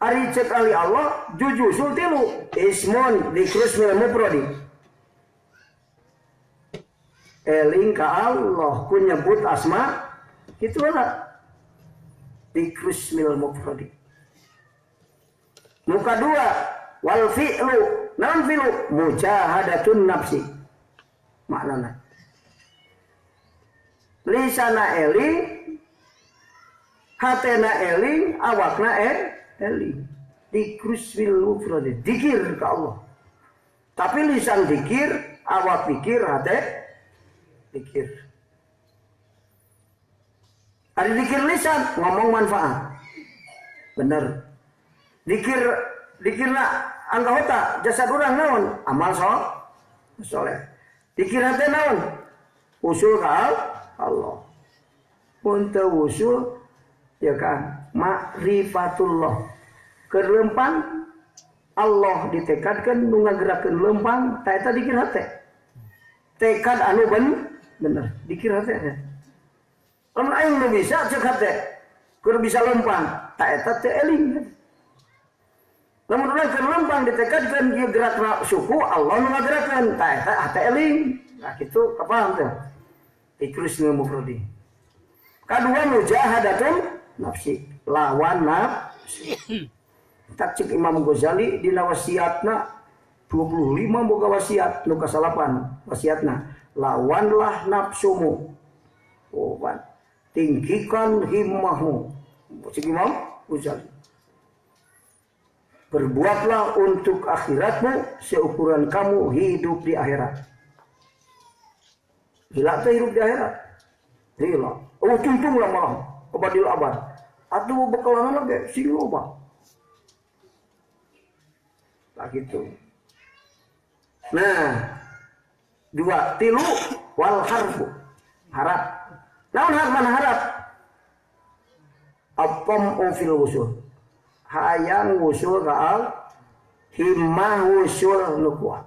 Ari cek ahli Allah, juj wusul tilu ismun dzikrus mil mufradi. Eling ka Allah ku nyebut asma itu lah. Dzikrus mil mufradi. Muka dua wal fi'lu naon fi'lu mujahadatun nafsi maknana lisana eling hatena eling awakna eling dzikrus mil mufradi dikir ke Allah tapi lisan dikir awak dikir hate dikir ada dikir lisan ngomong manfaat bener dikirna anggota jasad orang naon amal soleh dikira teh naon usul ka Allah mun teu usul ya kan ma'rifatullah keur lempang Allah ditekadkeun nu ngagerakeun lempang ta eta dikir hate tekad anu bener dikir hate lamun aing nu bisa ceuk hate keur bisa lempang ta eta teh eling. Lamun urang keur lempang ditekadkeun ieu gerak suku Allah nu ngagerakkeun ta eta hate eling. Nah kitu kapaham teh. Dzikrus mil mufradi. Kadua mujahadatun nafsi, lawan nafsi. Tak cek Imam Ghazali dina wasiatna 25 boga wasiat nu kasalapan wasiatna. Lawanlah nafsumu. Oh, tinggikan himmahmu. Cek Imam Ghazali. Berbuatlah untuk akhiratmu seukuran kamu hidup di akhirat. Gila tuh hidup di akhirat. Gila. Oh tuntung lah malam. Kebadil abad. Aduh bekalan lagi. Sing loba. Tak gitu. Nah. Dua. Tilu. Wal harfu. Harap. Naon mana harap? Apam fil wusul. Hayang wusul kaal himmah wusul nu kuat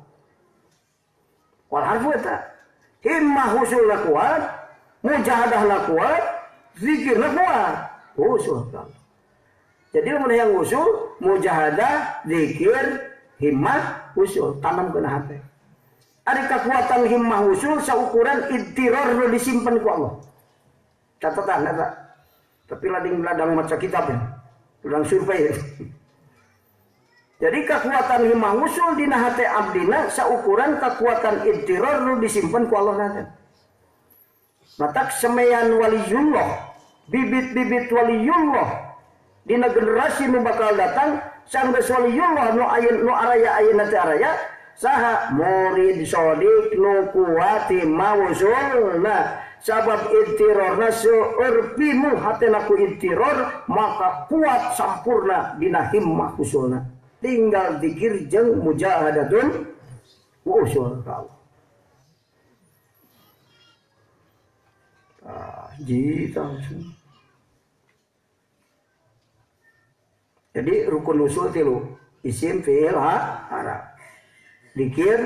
wal harfu eta himmah wusul na kuat mujahadah na kuat zikir na kuat wusul kaal jadi mun hayang wusul mujahadah zikir himmah wusul tanam kana hate ari kekuatan himmah wusul saukuran idtirar nu disimpen ku Allah catatan eta tapi lading-ladang maca kitab ya ulang survei. Jadi kekuatan himmah wusul dina hate abdina saukuran kekuatan idtirar nu disimpen ku Allah nanti. Matak semeyan waliyullah, bibit-bibit waliyullah dina generasi nu bakal datang sanggeus waliyullah nu araya ayeuna teh araya saha murid shodiq nu kuat himmah wusulna. Sabab idtirarna seurpimu hatena ku idtirar maka kuat sampurna dina himmah usulna tinggal zikir jeung mujahadatun usul ka Allah. Jadi rukun usul tilu isim fi'il harf zikir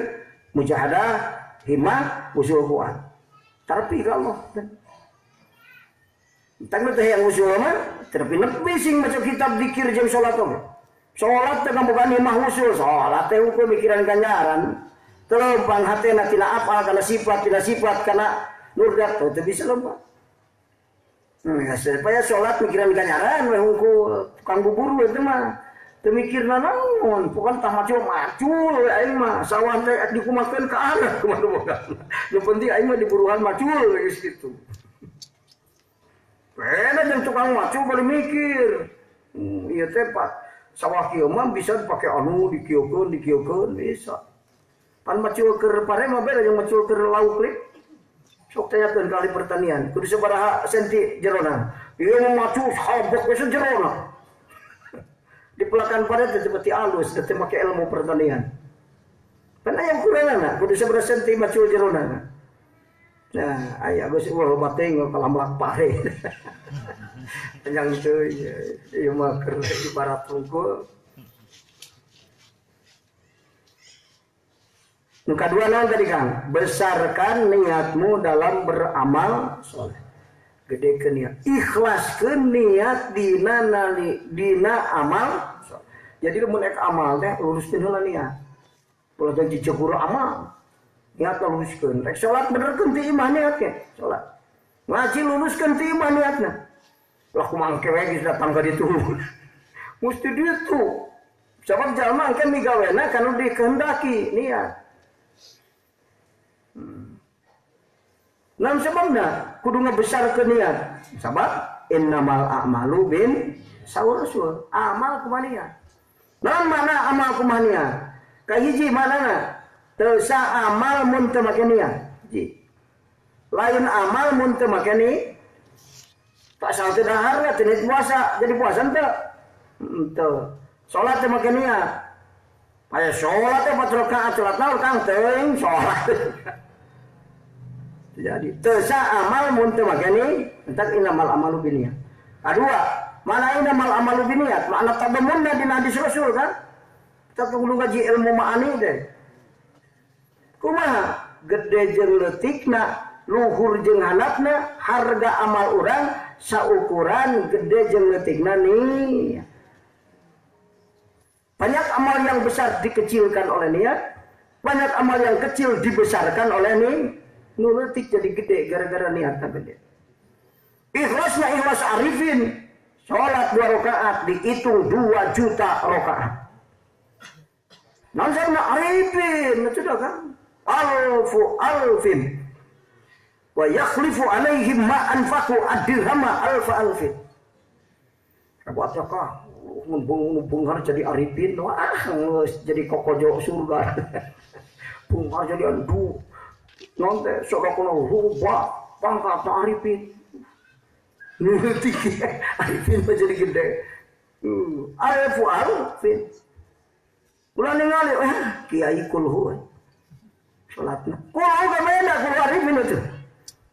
mujahadah himmah usul kuat tapi ka Allah. Tangna teh yang usul mah tapi nepi sing maca kitab zikir jeung salat mah. Salat teh bukan himmah usul, salat teh ukur mikiran ganjaran. Terlempang hatena tina apal kana sifat kana nurdat teh bisa lempang. Supaya sholat mikiran ganjaran we hungkul tukang bubur itu mah teu mikirna naon bukan tah macul aing mah sawah teh dikumakeun ka arah kumaha boga nu penting aing mah diburuhan macul geus kitu beda jeung tukang macul bari mikir ieu teh Pak sawah kieu mah bisa dipake anu dikieukeun bisa pan macul keur pare mah beda jeung macul keur lauk li sok tanyakeun kali pertanian kudu sabaraha senti jerona ieu mah macul sabok we jerona di pelakan paret seperti alus teu make ilmu pertanian kan aya ukuranna kudu sabaraha senti macul jerona nah aya geus ulah bateng kalamlak pare yang teu ieu mah keur ibarat hungkul. Nu kadua naon tadi Kang? Besarkan niatmu dalam beramal soleh. Gedekeun niat, ikhlaskeun niat dina amal soleh. Jadi mun ek amal teh luruskeun heula niat. Ulah teh dicegur amal. Niat luruskeun. Rek salat benerkeun ti imah niat ke? Salat. Ngaji luruskeun ti imah niatna. Lah kumaha kewe geus datang ka ditu. Musti ditu. Sabab jalma kan migawena kanu dikehendaki niat. Namun sebabna kudu ngebesar ke niat. Sabab innamal a'malu bin sawrasul. Amal kumaha niat. Namun mana amal kumaha niat? Ka hiji manana? Teu sa amal mun teu make niat. Hiji. Lain amal mun teu make niat. Tak salat dahar teu niat puasa, jadi puasa teu. Teu. Salat teu make niat. Aya salat teh 4 rakaat salat naon Kang teuing salat. Jadi tesa amal mun teu make ni entak inamal amalu binniat. Kadua, mana inamal amalu binniat? Makna tabamunna dina hadis Rasul kan? Kita kudu ngaji ilmu ma'ani teh. Kumaha? Gede jeung leutikna, luhur jeung handapna, harga amal urang saukuran gede jeung leutikna nih. Banyak amal yang besar dikecilkan oleh niat, banyak amal yang kecil dibesarkan oleh niat. Nuletik jadi gede gara-gara niatnya gede. Ikhlasnya ikhlas arifin. Sholat 2 rakaat dihitung 2 juta rakaat. Nansarna arifin, sudah kan? Alfu alfin. Wa yakhlifu alaihim ma anfaqu ad-dirhama alfa alfin. Buat kah? Bunghar jadi arifin, wah jadi kokojo surga. Bunghar jadi andu. Nanti sok aku rubah pangkat arifin. Nuti arifin menjadi gede. Arifu arifin. Ulah ningali kiai kulhu. Salatna. Kulhu ka beda kulhu arifin itu.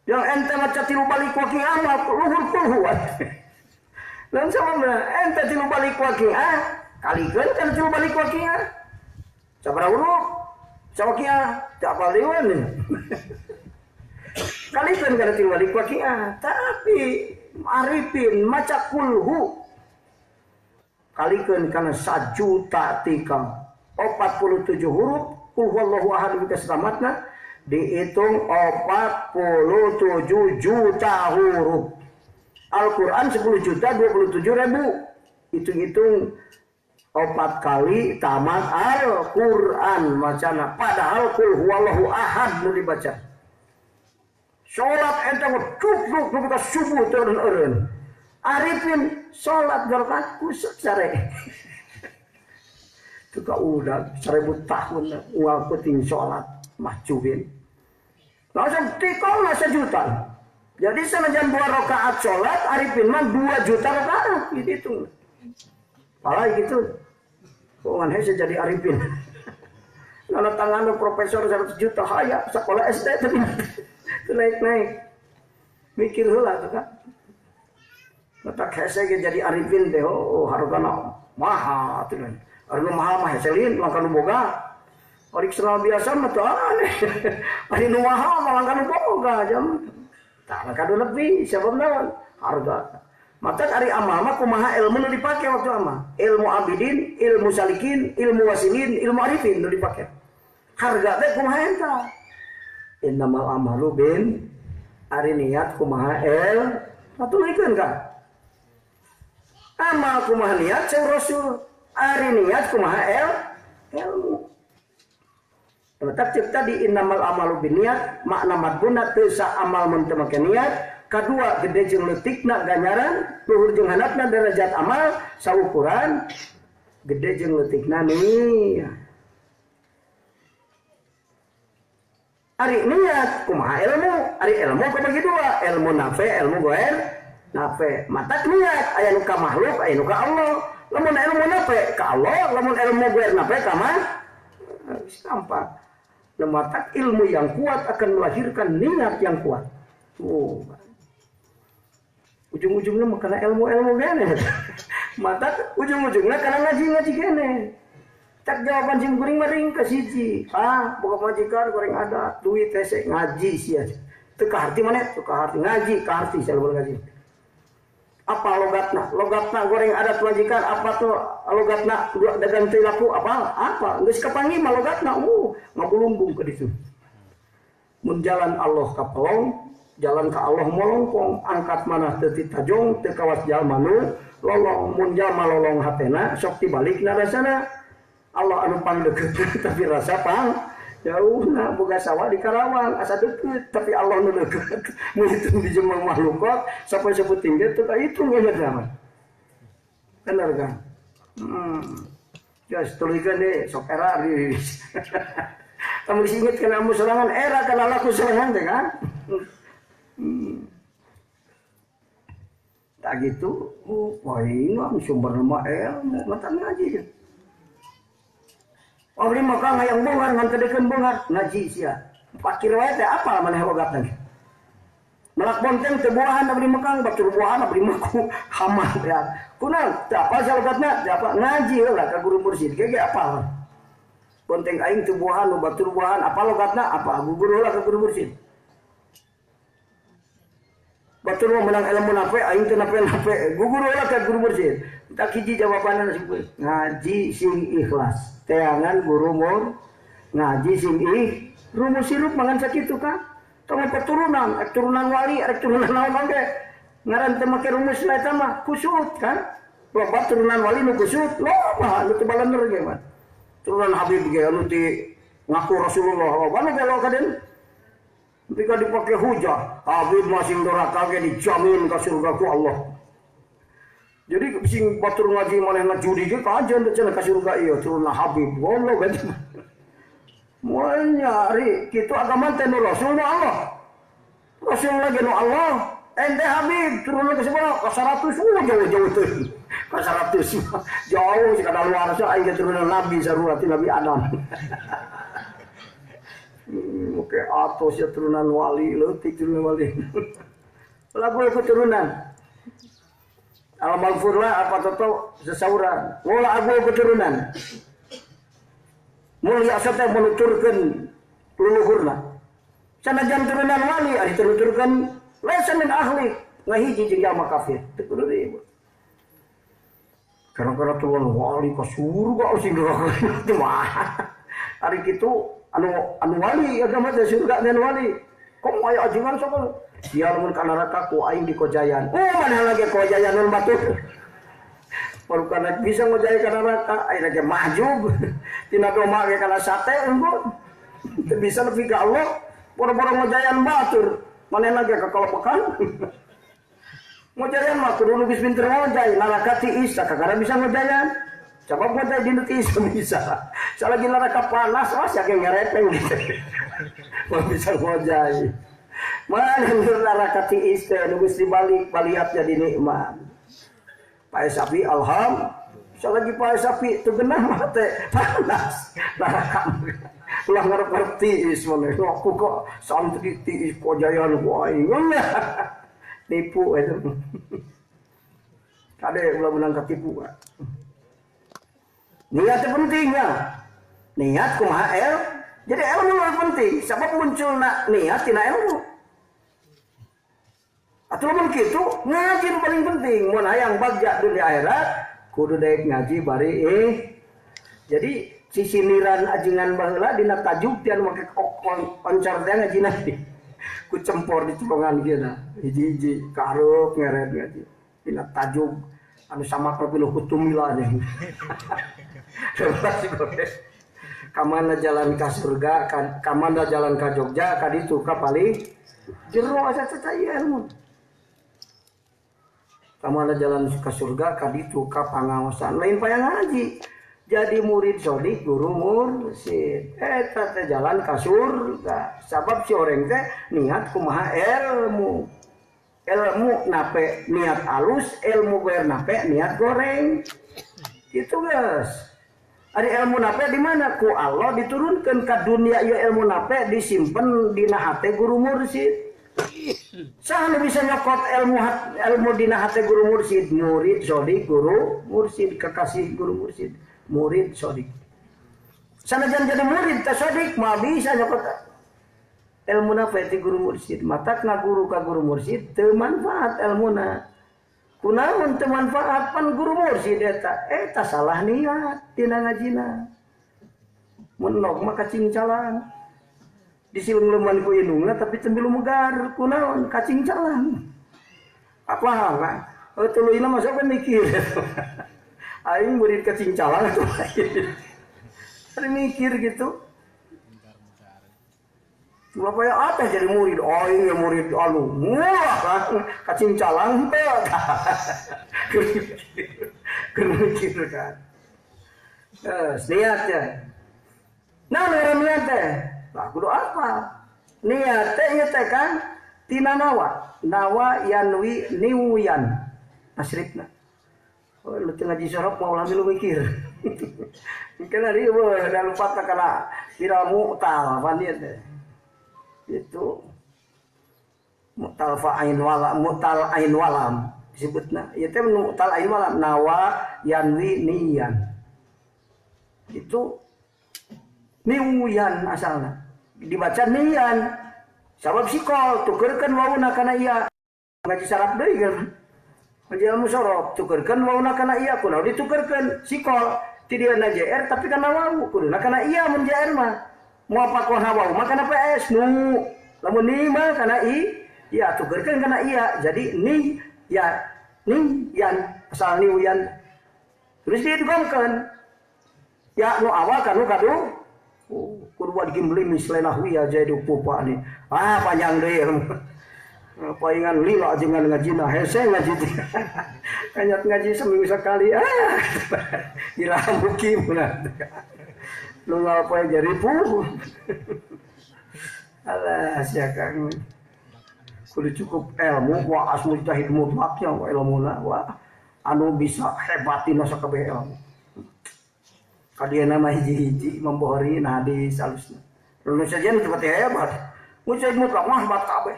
Yang ente maca tilu balik waki amal luhur kulhu. Dan sama ente tilu balik waki kalikeun kan tilu balik waki sabaraha huruf? Sawakia tak paliwan ni. Kalikeun kana tilu balik wakia, tapi arifin maca kulhu. Kalikeun kana 1 juta tikam 47 huruf kul huwallahu ahad kita selamatna dihitung 47 juta huruf. Al-Qur'an 10 juta 27 ribu. Hitung-hitung 4 kali tamat Al-Quran macana. Padahal kul huwallahu ahad nu dibaca. Sholat entah cukup kita subuh turun eureun. Arifin sholat rakaat kusuk sare. Tuka udah 1000 tahun uang penting sholat mahjubin. Langsung tikol 1 juta. Jadi senajan 2 rakaat sholat arifin mah 2 juta rakaat gitu. Malah gitu. Kok ngan hese jadi arifin. Nana tangan profesor 100 juta haya sekolah SD tadi. Naik-naik. Mikir heula tuh kan. Mata hese jadi arifin teh hargana mahal tuh kan. Harga mahal mah hese lin langkah boga. Ari kenal biasa mah teu aneh. Ari nu mahal mah langkah boga jam. Tah langkah lebih sababna harga. Maka ari amal mah kumaha ilmu nu dipake waktu amal. Ilmu abidin, ilmu salikin, ilmu wasilin, ilmu arifin nu dipake. Harga teh kumaha eta? Innamal amalu bin ari niat kumaha Patulikeun ka. Amal kumaha niat cek Rasul, ari niat kumaha ilmu. Tetap cek tadi innamal amalu binniat, makna madguna teu sa amal mun teu make niat. Kadua gede jeung leutikna ganjaran, luhur jeung handapna derajat amal saukuran gede jeung leutikna niat. Ari niat kumaha ilmu, ari ilmu kabagi dua, ilmu nafe, ilmu goer nafe. Matak niat aya nu ka makhluk, aya nu ka Allah. Lamun ilmu nafe ka Allah, lamun ilmu goer nafe ka mah gampang. Matak ilmu yang kuat akan melahirkan niat yang kuat. Tuh. Ujung-ujungnya mah karena ilmu-ilmu gene. Matak ujung-ujungnya karena ngaji-ngaji gene. Cak jawaban sing kuring mering ke siji. Boga majikan goreng ada duit hese ngaji sia. Teu ka harti maneh, teu ka harti ngaji, ka harti salebur ngaji. Apa logatna? Logatna goreng adat majikan apa tuh logatna dagang teu laku apa? Geus kapanggih mah logatna ngabulumbung ke ditu. Mun jalan Allah ka pelong, jalan ka Allah molongkong, angkat manah teu titajong, teu kawas jalma nu lolong. Mun jalma lolong hatena sok tibalikna rasana. Allah anu pangdeukeut tapi rasa pang jauh boga sawah di Karawang asa deukeut tapi Allah nu deukeut. Mun itu di jemeng makhlukot sampai sebut tinggi teu ka itu ngeunah zaman. Bener kan? Geus tulikeun deui sok era riris. Kamu disinget kana amu sorangan era kana laku sorangan teh kan? Tak gitu, wah ini sumber nama ilmu, mata ngaji kan. Abdi maka ngayang bungar, ngan kedekeun bungar, ngaji sia. Pakir wae teh apa maneh ogatna. Melak bonteng teu buahan abdi mekang, batur buahan abdi maku hamah ya. Kunaon? Teu apa salogatna? Teu apa ngaji heula ka guru mursyid ge apa. Bonteng aing teu buahan, batur buahan, apa logatna? Apa guru heula ka guru mursyid. Batur mau menang ilmu nape, aing teu nape, gugur heula ka guru mursyid. Tak hiji jawabanna disebut ngaji sing ikhlas. Teangan guru mur ngaji sing rumus sirup mangan sakitu kan. Tong turunan wali, turunan naon ge. Ngaran teh make rumus eta mah kusut kan. Loba turunan wali nu kusut, loba nu teu balener ge mah. Turunan Habib ge anu ti ngaku Rasulullah, loba nu belo kaden. Ketika dipakai hujah, Habib masing doraka ge dijamin ka surga ku Allah. Jadi sing batur ngaji manehna judi ge kajen teh cenah ka surga ieu turunna Habib. Goblok kan. Moal nyari kitu agama teh nu Rasul nu Allah. Rasul lagi nu Allah. Ente Habib turunna ka sabaraha? Ka 100 jauh-jauh teh. Ka 100 jauh sih kada luar sa aing turunna nabi sarua ti Nabi Adam. Oke, atos ya turunan wali, leutik turunan wali. Lagu keturunan. Al-Maghfur lah apa toto sesauran. Mula aku keturunan. Mulia teh menuturkeun leluhurna. Sanajan turunan wali ari tuturkeun laisa min ahli ngahiji jeung jalma kafir. Teu kudu deui. Karena tuan wali ka surga sing neraka teh mah. Ari kitu anu wali agama teh surga dan wali. Kok aya ajengan sok sial mun ka neraka ku aing di Kojayan. Mana lagi Kojayan nun batur. Parukana bisa ngojay ka neraka aing lagi mahjub. Tina doma ge kana sate engko. Teu bisa nepi ka Allah. Boro-boro ngojayan batur. Manehna ge ka kalepekan. Ngojayan mah kudu nu geus pinter ngojay, neraka tiis kakara bisa ngojayan. Coba ngojay di tiis bisa. Salagi neraka panas masih age ngerepeng gitu. Mau bisa ngojay. Mana neraka tiis teh nu geus dibalik baliat jadi nikmat. Pae sapi alham, salagi pae sapi teu genah mah teh panas. Neraka ulah ngarep tiis maneh. Aku kok santri tiis Kojayan ku aing. Tipu itu. Kade ulah menang ketipu. Niat pentingnya. Niat kumaha el. Jadi ilmu lebih penting. Sebab munculna niat tina ilmu. Atau mun kitu ngaji paling penting. Mun hayang bagja dunia akhirat kudu daek ngaji bari Jadi sisiniran ajengan baheula dina tajuk tian make oncor teh ngaji nanti. ku cempor di tulungan kieu hiji-hiji kareup ngeret ngaji dina tajuk anu sama piluh kutumila nya kamana jalan ka surga kamana jalan ka Jogja ka ditu ka paling jero asa teh ilmu kamana jalan ka surga ka ditu ka pangaosan lain payah ngaji jadi murid sodik guru mursyid eta teh jalan ka surga sabab si orang teh niat kumaha ilmu nape niat alus ilmu ber nape niat goreng gitu guys. Ada ilmu nape di mana ku Allah diturunkan ke dunia ya ilmu nape disimpan dina hate guru mursyid. Saha bisa nyokot ilmu dina hate guru mursyid murid sodik guru mursyid kekasih guru mursyid murid sodik. Sanajan jadi murid teh sodik mah bisa nyokot ilmu nape ti guru mursyid matak ngaguru ka guru mursyid teu manfaat ilmuna. Kunaon teu manfaat pan guru mursyid eta salah niat tina ngajina. Mun nog mah kacing calang. Disilung leuman ku indungna tapi teu milu megar kunaon kacing calang. Apa mah? Tuluy mah sok mikir. Aing murid kacing calang atuh. Ada mikir gitu. Bapak ya apa jadi murid? Oh iya murid anu murah kan kacing calang teh. Kemikir kan. Niat ya. Nah niat teh. Lah kudu apa? Niat teh ieu teh kan tina nawa yanwi niwuyan. Asrifna. Oh lu teu ngaji sorok mau ulah lu mikir. Kana rieu da lupa kana viral mu'tal pan ieu teh. Itu mutal ain walam disebutna ieu teh mutal ain walam nawa yanwi niyan itu niyan asalna dibaca niyan sabab sikol tukeurkeun wauna kana ieu ngaji saraf deui kan ngaji ilmu sorok tukeurkeun wauna kana ieu kunaon ditukeurkeun sikol ti dieuna JR tapi kana wau kuduna kana ieu mun JR mah mau apa kau hawa makan apa es nu lamun ni mah kana i ya tukerkeun kana iya jadi ni ya ni yan asal ni uyan terus digomkeun ya nu awal kanu kadu kudu digimli mislena huya jadi pupa ni panjang deui paingan lila jeung ngajina hese ngaji kanyat ngaji seminggu sekali dirambuki munah lu apa jadi puh alah sia kang kudu cukup ilmu wa asmul mujtahid mutlak yang wa ilmuna wa anu bisa hebatina sakabeh ilmu kadieuna mah hiji-hiji membohori nah di salusna lulus saja seperti hebat mujtahid mutlak mah hebat kabeh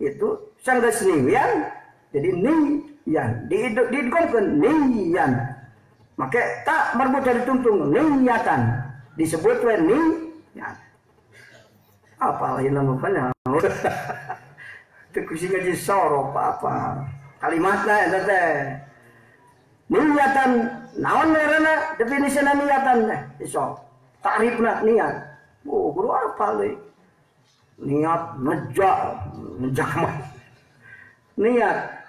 itu sanggeus niyan jadi niyan digomkeun niyan make tak marbut dari tuntung niatan disebut we niat apa lain namanya teu kusi ngaji sorok apa kalimatna eta teh niatan naon ngaranna definisina niatan teh iso takrifna niat kudu apa deui niat nejak mah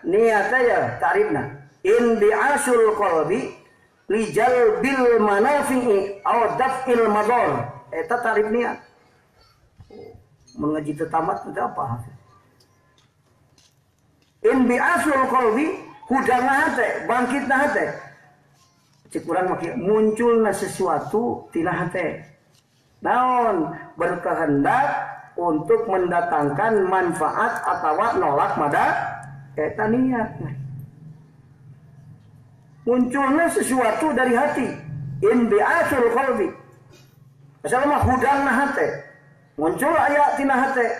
niat ya takrifna in bi'asul qalbi lijal bil manafi'i aw daf'il mador eta tarif niat mengaji tetamat itu apa in bi'asul qalbi hudangna hate bangkitna hate cik urang maki munculna sesuatu tina hate naon berkehendak untuk mendatangkan manfaat atau nolak mada eta niat munculnya sesuatu dari hati in bi'asul qalbi asal mah hudangna hate muncul aya tina hate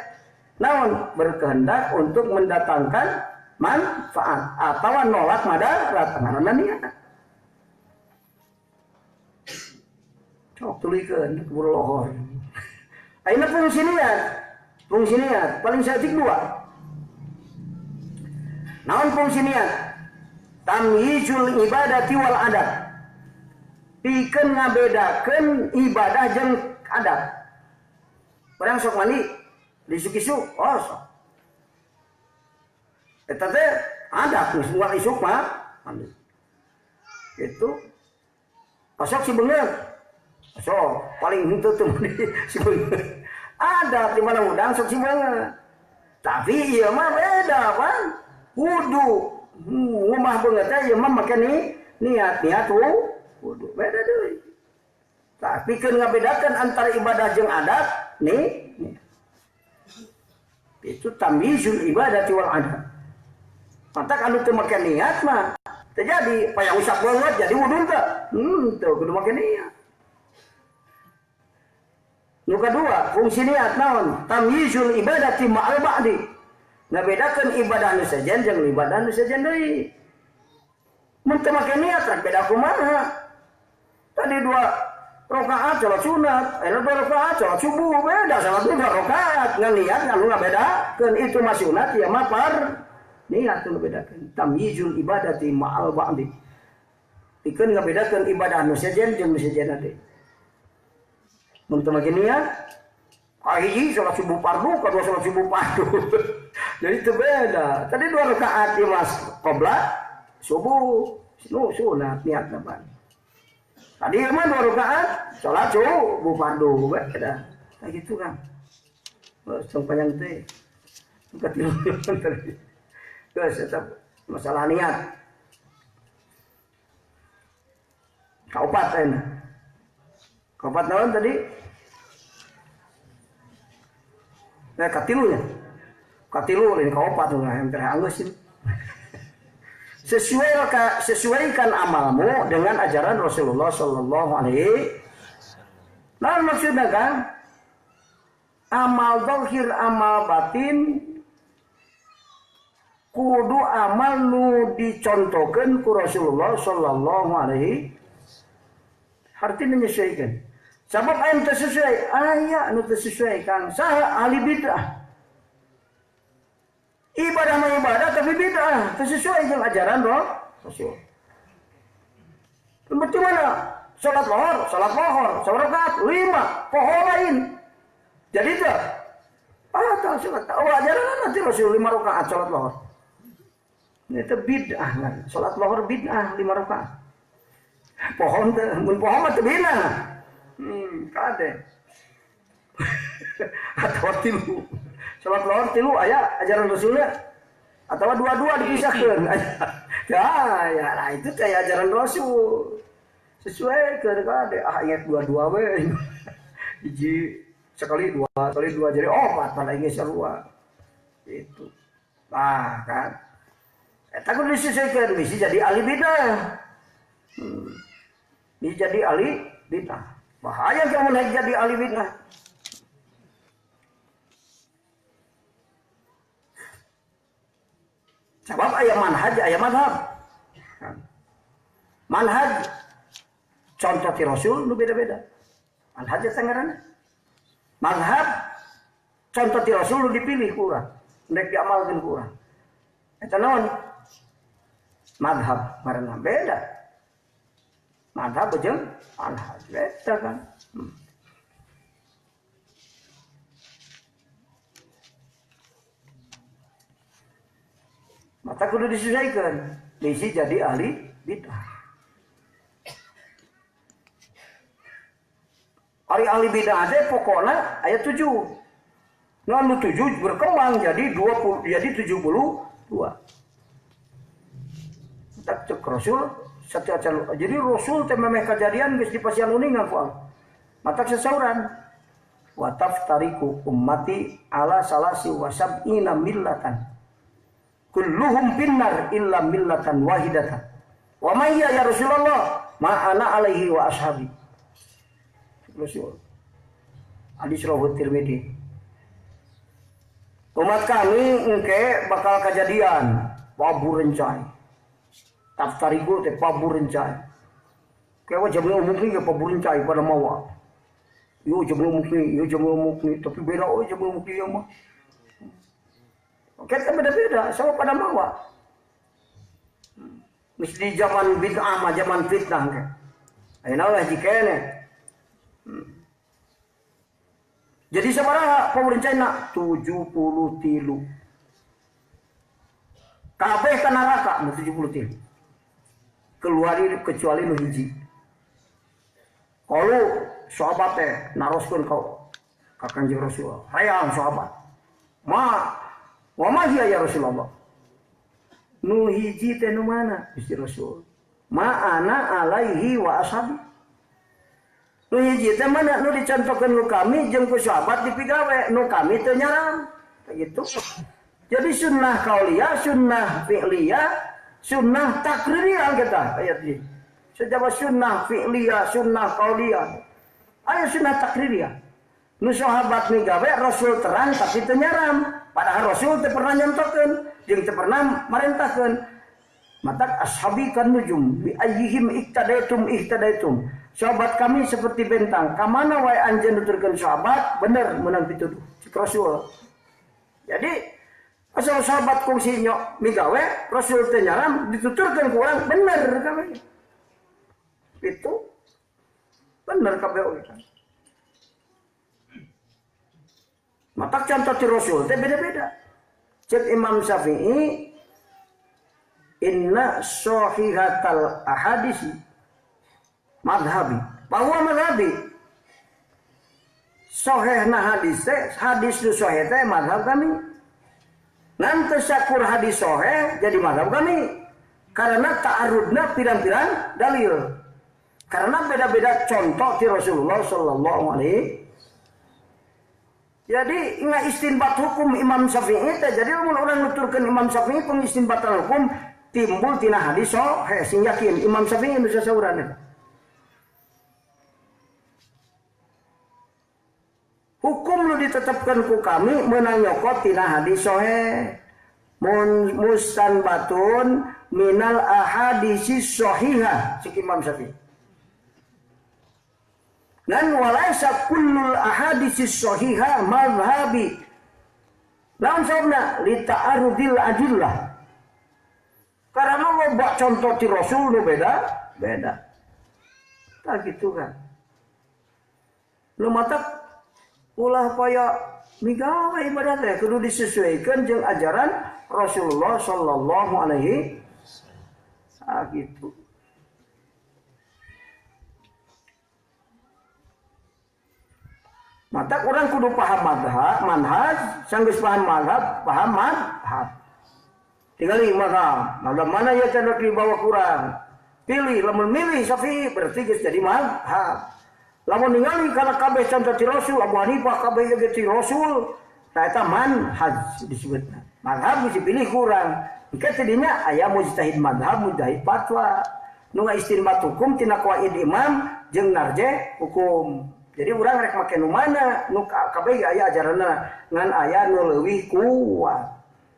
naon berkehendak untuk mendatangkan manfaat atau nolak madarat ngaranna niat cok tulikeun kubur lohor ayeuna fungsi niat paling saeutik dua naon fungsi niat tamyizul ibadati wal adat pikeun ngabedakeun ibadah jeung adat Orang sok mandi disuk-isuk, oh sok. Eta teh ada semua isuk mah mandi. Itu pasok si bener. Pasok paling henteu tuh mandi si bener. Ada di mana udang sok si bener. Tapi ieu mah beda kan. Wudu. Ngumah beungeut teh ieu mah make niat wudu. Beda deui. Tapi keun ngabedakeun antara ibadah jeung adat nih. Itu tamyizul ibadati wal adat. Mata anu teu make niat mah terjadi payah usap banget jadi wudu teh. Tuh kudu make niat. Nu kadua, fungsi niat naon? Tamyizul ibadati ma'al ba'di. Ngabedakeun ibadah nu sejen jeung ibadah nu sejen deui. Mun teu make niat rek beda kumaha. Tadi 2 rakaat salat sunat, 2 rakaat salat subuh beda salat 2 rakaat. Ngan niat nganu ngabedakeun itu mah sunat ya mah par niat nu bedakeun. Tamyizul ibadati ma'al ba'di. Pikeun ngabedakeun ibadah nu sejen jeung nu sejen teh. Mun teu make niat, kahiji salat subuh fardu, kadua salat subuh fardu. Jadi itu beda. Tadi 2 rakaat di mas qobla subuh, sunat niat apa? Tadi mah 2 rakaat salat subuh fardu beda. Kayak gitu kan. Song panjang teh. Katilu tadi. Terus tetap masalah niat. Kaopat enak. Kaopat naon tadi? Katilu ya. Katilu ini kaopat tuh yang teranggus ini. Sesuaikan amalmu dengan ajaran Rasulullah Sallallahu Alaihi. Nah maksudnya kan amal zahir, amal batin kudu amal nu dicontohkan ku Rasulullah Sallallahu Alaihi. Arti menyesuaikan. Sebab aya teu sesuai, aya nu teu sesuai kang saha ahli bid'ah. Ibadah mah ibadah tapi bid'ah, teu sesuai jeung ajaran Rasul. Berarti mana? Salat lohor, salat 5, poho lain. Jadi teh tah salat. Ajaran nanti Rasul 5 rakaat salat lohor. Itu bid'ah kan. Salat lohor bid'ah 5 rakaat. Pohon teh, mun pohon mah teu bina. Kade. Atau 3. Salat lohor 3 aya ajaran Rasulnya. Atau 2 dipisahkeun. Ya, nah itu kayak ajaran Rasul. Sesuai ke kade ayat 22 we. Hiji sekali 2 jadi 4 pada geus sarua. Itu. Nah, kan. Eta kudu disesuaikeun bisi jadi ahli bidah. Ini jadi ahli bidah. Bahaya kamu naik jadi ahli bidah. Sebab aya manhaj, aya madhab. Manhaj contoh ti Rasul nu beda-beda. Manhaj sangaranna. Madhab contoh ti Rasul nu dipilih ku urang, nek diamalkeun ku urang. Eta naon? Madhab marana beda. Madhab jeung manhaj beda kan. Mata kudu disesuaikan. Bisi jadi ahli bidah. Ahli bidah teh pokokna aya 7. Nu 7 berkembang jadi 20 jadi 72. Tak cek Rasul satu acal. Jadi Rasul teh memeh kejadian geus dipasian uningan ku Allah. Mata sesauran. Wa taftariku ummati ala salasi wa sab'ina millatan. Kulluhum finnar illa millatan wahidatan. Wa may ya Rasulullah ma ana alaihi wa ashabi. Rasul. Hadis riwayat Tirmidzi. Umat kami engke bakal kejadian paburencai. Taftariku teh paburencai. Kayak jam umumnya paburencai pada mawa. Yo jam umumnya, tapi beda jam umumnya mah. Kita beda-beda, sama pada mawa. Mesti zaman bid'ah mah zaman fitnah kan. Ayeuna lah jikene. Jadi sabaraha pemerintahna 73. Kabeh ka neraka 73. Kecuali nu hiji. Kalau sahabat teh naroskeun ka Kanjeng Rasul. Hayang sahabat. Wa ma hiya ya Rasulullah. Nu hiji teh nu mana? Gusti Rasul. Ma ana alaihi wa ashabi. Nu hiji teh mana nu dicontohkeun ku kami jeung ku sahabat dipigawe, nu kami teu nyaram. Gitu. Jadi sunnah qauliyah, sunnah fi'liyah, sunnah takririah kita ayat ini. Sejaba sunnah fi'liyah, sunnah qauliyah. Ayo sunnah takririah. Nu sahabat migawe Rasul terang tapi teu nyaram. Padahal Rasul teu pernah nyontohkeun, jeung teu pernah marentahkeun. Matak ashabi kan nujum bi ayyihim ihtadaitum. Sahabat kami seperti bentang. Kamana wae anjeun nuturkeun sahabat, bener meunang pituduh cik Rasul. Jadi asal sahabat kungsi nyok migawe Rasul teu nyaram dituturkeun ku urang bener kabeh. Itu bener kabeh kita. Matak contoh ti Rasul teh beda-beda. Cek Imam Syafi'i inna sahihatal ahadisi madhabi. Bahwa madhabi sahihna hadis nu sahih teh madhab kami. Nanti syakur hadis sahih jadi madhab kami. Karena ta'arudna pirang-pirang dalil. Karena beda-beda contoh ti Rasulullah sallallahu alaihi. Jadi ingat istinbat hukum Imam Syafi'i teh. Jadi lamun orang nuturkeun Imam Syafi'i pengistinbatan hukum timbul tina hadis sahih sing yakin Imam Syafi'i nu sasaurana. Hukum nu ditetapkan ku kami meunang nyokot tina hadis sahih. Mustanbatun minal ahadisi sahihah cik Imam Syafi'i. Dan walaisa kullul ahadisi sahihah madhhabi. Lawan sabna li ta'arudil adillah. Karena loba contoh ti Rasul nu beda. Tak gitu kan. Lu matak ulah paya migawe ibadah teh kudu disesuaikan jeung ajaran Rasulullah sallallahu alaihi gitu. Mata orang kudu paham manhaj, sanggeus paham madhab. Tinggali madhab mana ya cendak dibawa kurang. Pilih, lamun milih Syafi'i berarti geus jadi madhab. Lamun ningali kana kabeh contoh ti Rasul, Abu Hanifah kabeh ge ti Rasul, ta eta manhaj disebutna. Madhab geus dipilih kurang. Engke teh dinya aya mujtahid madhab, mujtahid fatwa. Nu ngaistinbat hukum tina qawaid imam jeung narje hukum. Jadi urang rek make nu mana, nu kabeh aya ajaranna ngan aya nu leuwih kuat.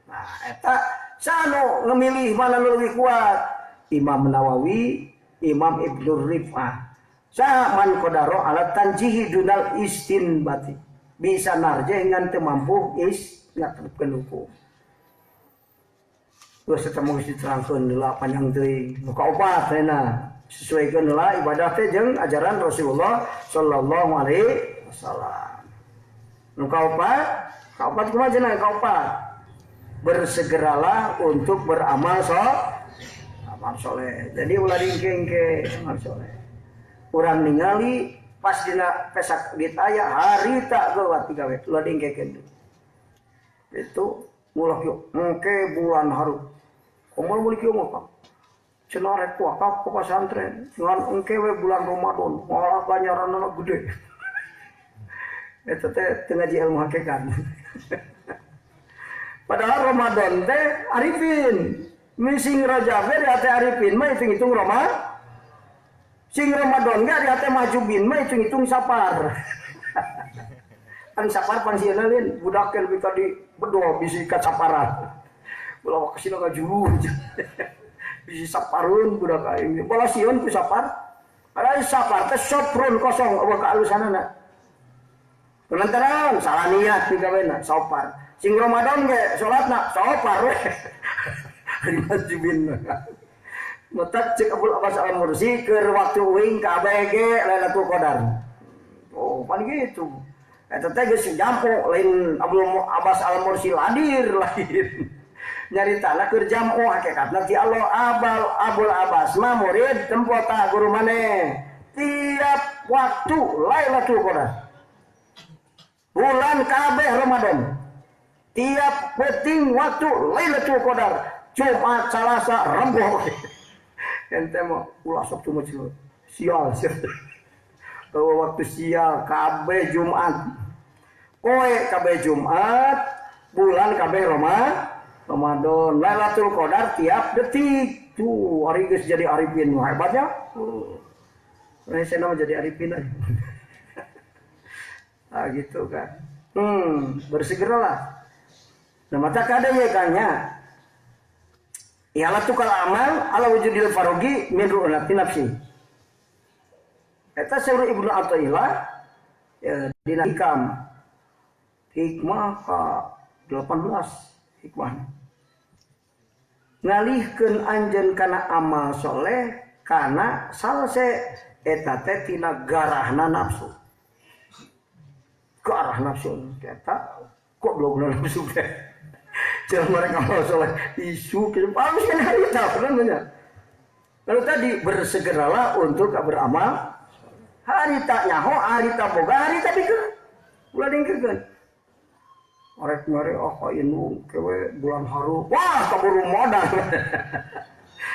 Nah, eta sanu ngemilih mana nu leuwih kuat? Imam Nawawi, Imam Ibnu Rif'ah. Saman qadaro ala tanjihi dunal istinbati. Bisa narje ngan teu mampu ngatepkeun hukum. Geus eta mung diterangkeun heula panjang teuing. Nu kaopat cenah. Sesuaikan lah ibadah teh jeung ajaran Rasulullah sallallahu alaihi wasallam. Nu kaopat kumaha cenah kaopat? Bersegeralah untuk beramal soleh. Jadi ulah dingke amal soleh. Urang ningali pas dina pesak dit aya hari tak geuwat digawe ulah dingkekeun. Itu mulah yuk engke bulan harum. Komo meuli kieu mah cenah rek wakaf ke pesantren ngan engke we bulan Ramadan malah ganjaranna gede. Eta teh teu ngaji ilmu hakikat. Padahal Ramadan teh arifin. Sing Rajab di hati arifin mah hitung Ramadan. Sing Ramadan ge di hati majubin mah hitung sapar. Kan sapar pansieuna lain budak ke lebih kali bedo bisi ka saparan. Ulah kasina ka juru. Bisi saparun budak aing. Bola sieun ku sapar. Ada sapar teh soprun kosong eueuh ka alusanana. Lantaran salah niat digawena sapar. Sing Ramadan ge salatna sapar we. Majubin. Matak cek Abdul Abbas Al-Mursi keur waktu uing ka ABG Lailatul Qadar. Oh, pan gitu. Eta teh geus jampo lain Abdul Abbas Al-Mursi ladir lain. Nyaritana keur jampo hakikatna ti Allah Abul Abbas mah murid tempota guru maneh. Tiap waktu Lailatul Qadar. Bulan kabeh Ramadan. Tiap penting waktu Lailatul Qadar. Jumat, Salasa, Rabu. Ente mah ulah sok cuma sial. Waktu sial kabeh Jumat. Poe kabeh Jumat, bulan kabeh Ramadan. Lailatul Qadar tiap detik. Tuh, hari geus jadi arifin hebatnya. Saya nama jadi arifin aja. Nah gitu kan. Bersegeralah. Nah mata kada ya kanya. Ialah tukal amal ala wujudil farogi min ru'nati nafsi. Eta Syekh Ibnu Athaillah ya dina hikmah ka 18 hikmah. Ngalihkeun anjeun kana amal soleh kana salse eta teh tina garahna nafsu. Garah nafsu eta kok blogna nafsu teh. Jangan mereka mau soleh isu harus kan harita namanya. Lalu tadi bersegeralah untuk beramal. Harita nyaho, harita boga, harita bikin. Ulah dingkeun. Orek ngare ini kewe bulan haru. Wah, kaburu modal.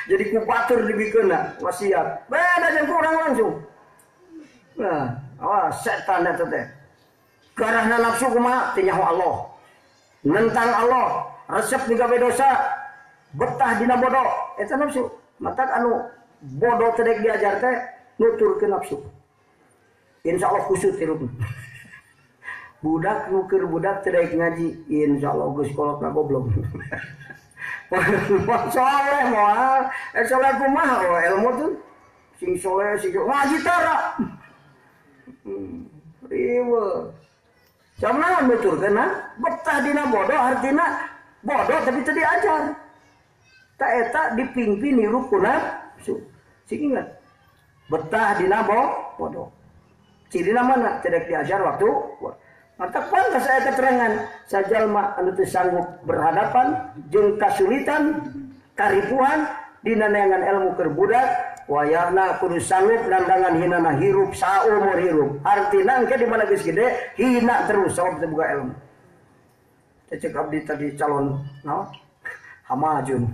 Jadi kupatur dibikeunna wasiat. Beda jeung kurang langsung. Nah, awas setan eta teh. Garahna nafsu kumaha teh nyaho Allah. Nentang Allah. Resep digawe dosa betah dina bodoh eta nafsu matak anu bodoh teh diajar teh nuturkeun nafsu insyaallah kusut hirupna budak nu keur budak teh ngaji insyaallah geus kolotna goblok soleh moal soleh kumaha ilmu tuh sing soleh sing ngaji tara riweuh samna nuturkeun betah dina bodoh artina bodoh tapi tadi ajar. Tak eta dipimpin hirup ku nafsu. Sing ingat. Betah dina bodoh. Cirina mana? Tidak diajar waktu. Mantap pantas saya keterangan. Sajalma anu teu sanggup berhadapan jeung kasulitan, karipuhan dina neangan ilmu keur budak, wayahna kudu sanggup nandangan hinana hirup saumur hirup. Artina engke di mana geus gede hina terus sabab teu boga ilmu. Cek abdi tadi calon hamajun.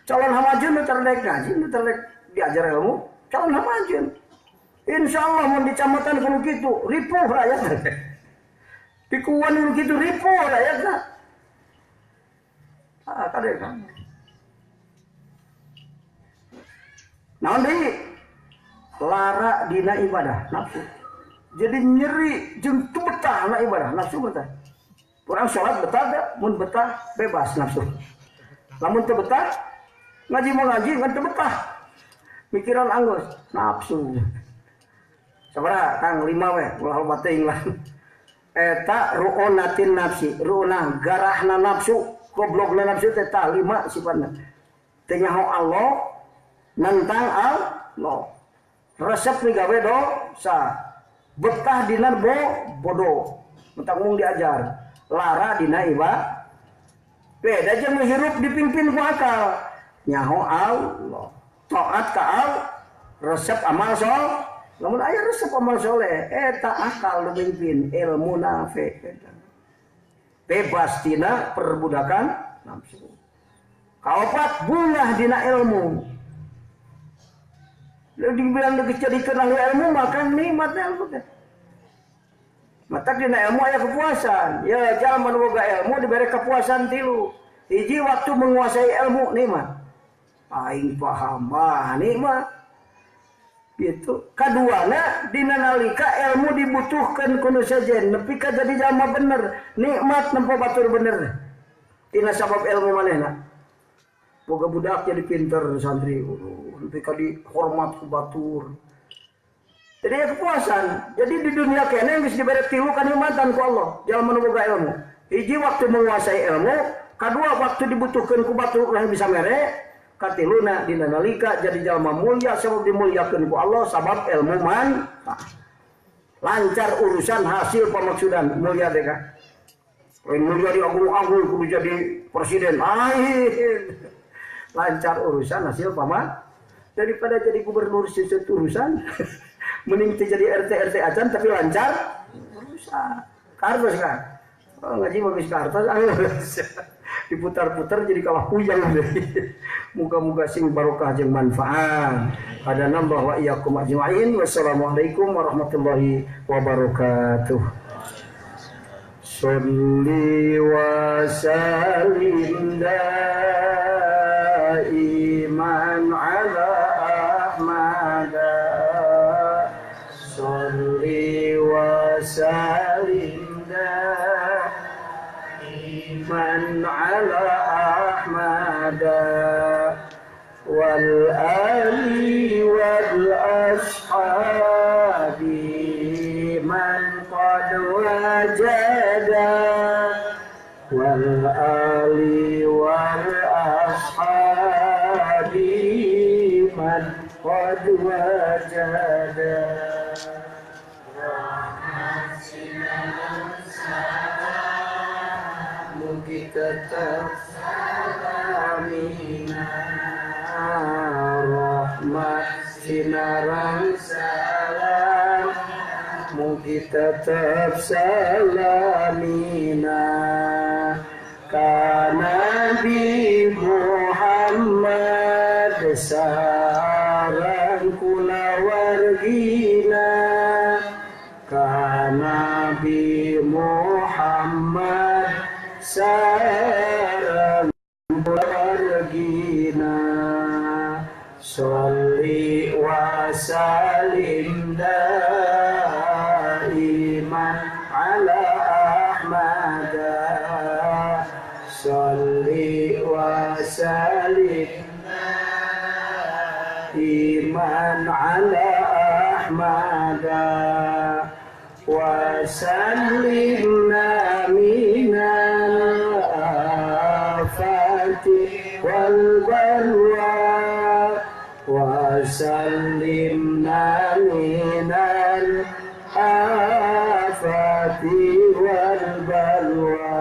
Calon hamajun nu terdek ngaji, nu terdek diajar ilmu, calon hamajun. Insyaallah mun di camatan kudu kitu, ripuh rakyat. Di kuwan kudu kitu ripuh rakyatna. Kade kan. Naon deui? Lara dina ibadah nafsu. Jadi nyeri jeung teu betah na ibadah nafsu betah. Orang sholat betah gak? Mun betah bebas nafsu. Lamun teu betah ngaji mau ngaji ngan teu betah. Pikiran anggus nafsu. Sabaraha Kang 5 we ulah loba teuing lah. Eta ru'unatin nafsi, ru'unah garahna nafsu, goblokna nafsu teh 5 sifatna. Teu nyaho Allah, nentang Allah. Resep digawe dosa. Betah dina bodoh. Mentang mung diajar. Lara dina ibadah. Beda jeung menghirup dipimpin ku akal. Nyaho Allah. Taat ka Allah. Resep amal soleh. Lamun aya resep amal soleh, eta akal nu pimpin ilmu nafi. Bebas dina perbudakan nafsu. Kaopat bungah dina ilmu. Lalu dibilang dijadikeun ahli ilmu maka nikmat ilmu teh. Mata dina ilmu aya kepuasan. Ya jalma nu boga ilmu dibere kepuasan 3. Hiji waktu menguasai ilmu nikmat. Aing paham nikmat. Gitu. Kaduana dina nalika ilmu dibutuhkeun kudu sajen nepi ka jadi jalma bener, nikmat nempo batur bener. Tina sabab ilmu manehna. Boga budak jadi pinter santri, nepi ka dihormat ku batur. Jadi ya kepuasan. Jadi di dunia kene geus dibere 3 kanikmatan ku Allah. Jalma nu boga ilmu. Hiji waktu menguasai ilmu, kadua waktu dibutuhkeun ku batur urang bisa mere, katiluna dina nalika jadi jalma mulia sabab dimuliakeun ku Allah sabab ilmu lancar urusan hasil pemaksudan mulia deka. Mulia di agung-agung kudu jadi presiden. Lancar urusan hasil pamak daripada jadi gubernur sisut urusan. Mending jadi RT acan tapi lancar urusan. Kartos kan? Oh, ngaji bagus kartos. Diputar-putar jadi kalah puyang deh. Muga-muga sing barokah jeung manfaat. Ada nambah wa iyyakum ajmain. Wassalamualaikum warahmatullahi wabarakatuh. Sholli wa sallim daiman ala Ahmad. Sholli wa sallim man ala Ahmad wal ali wal ashabi man qad wajada wal ali wal ashabi man qad wajada. Kita salamina rahmat sinaran salam mugi tetap salamina ka Nabi Muhammad sareng kula wargina ka Nabi Muhammad sareng wargina sholli wa sallim daiman ala Ahmad sholli wa sallim daiman ala Ahmad wa sallimna minal afati wal balwa wa sallimna minal afati wal balwa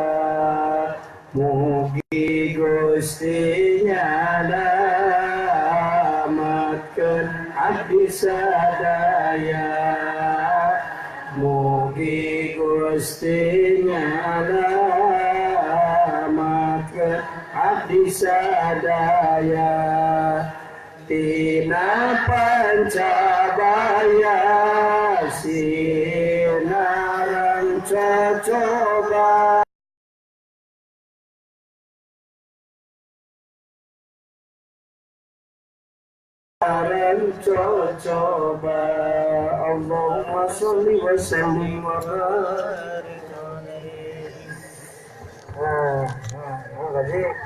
mugi Gusti nyalamatkeun abdi sadaya mugi Gusti nyalamatkeun abdi sadaya tina pancabaya sinarang cocoba coba Allahumma sholli wa sallim wa barik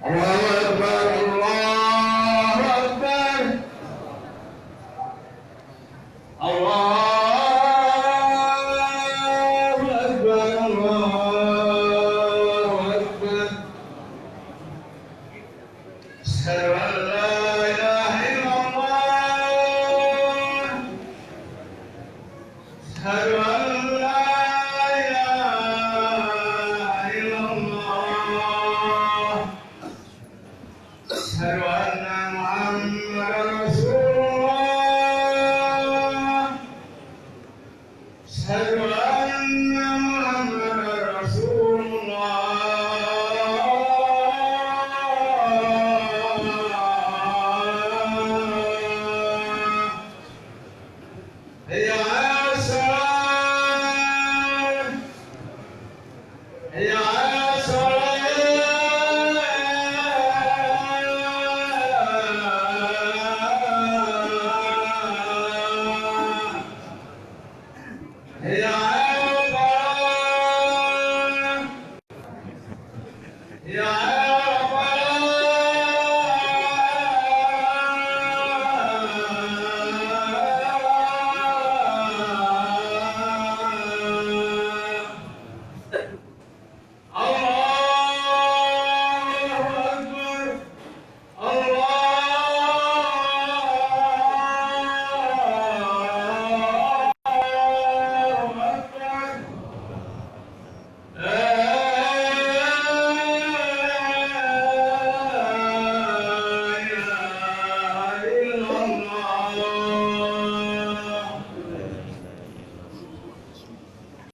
Allahu Akbar, Allahu Akbar, Allahu Akbar, Allahu Akbar. Asyhadu an la ilaha illallah. Asyhadu an la ilaha illallah. Asyhadu anna Muhammadar Rasulullah. Asyhadu anna Muhammadar Rasulullah. Ya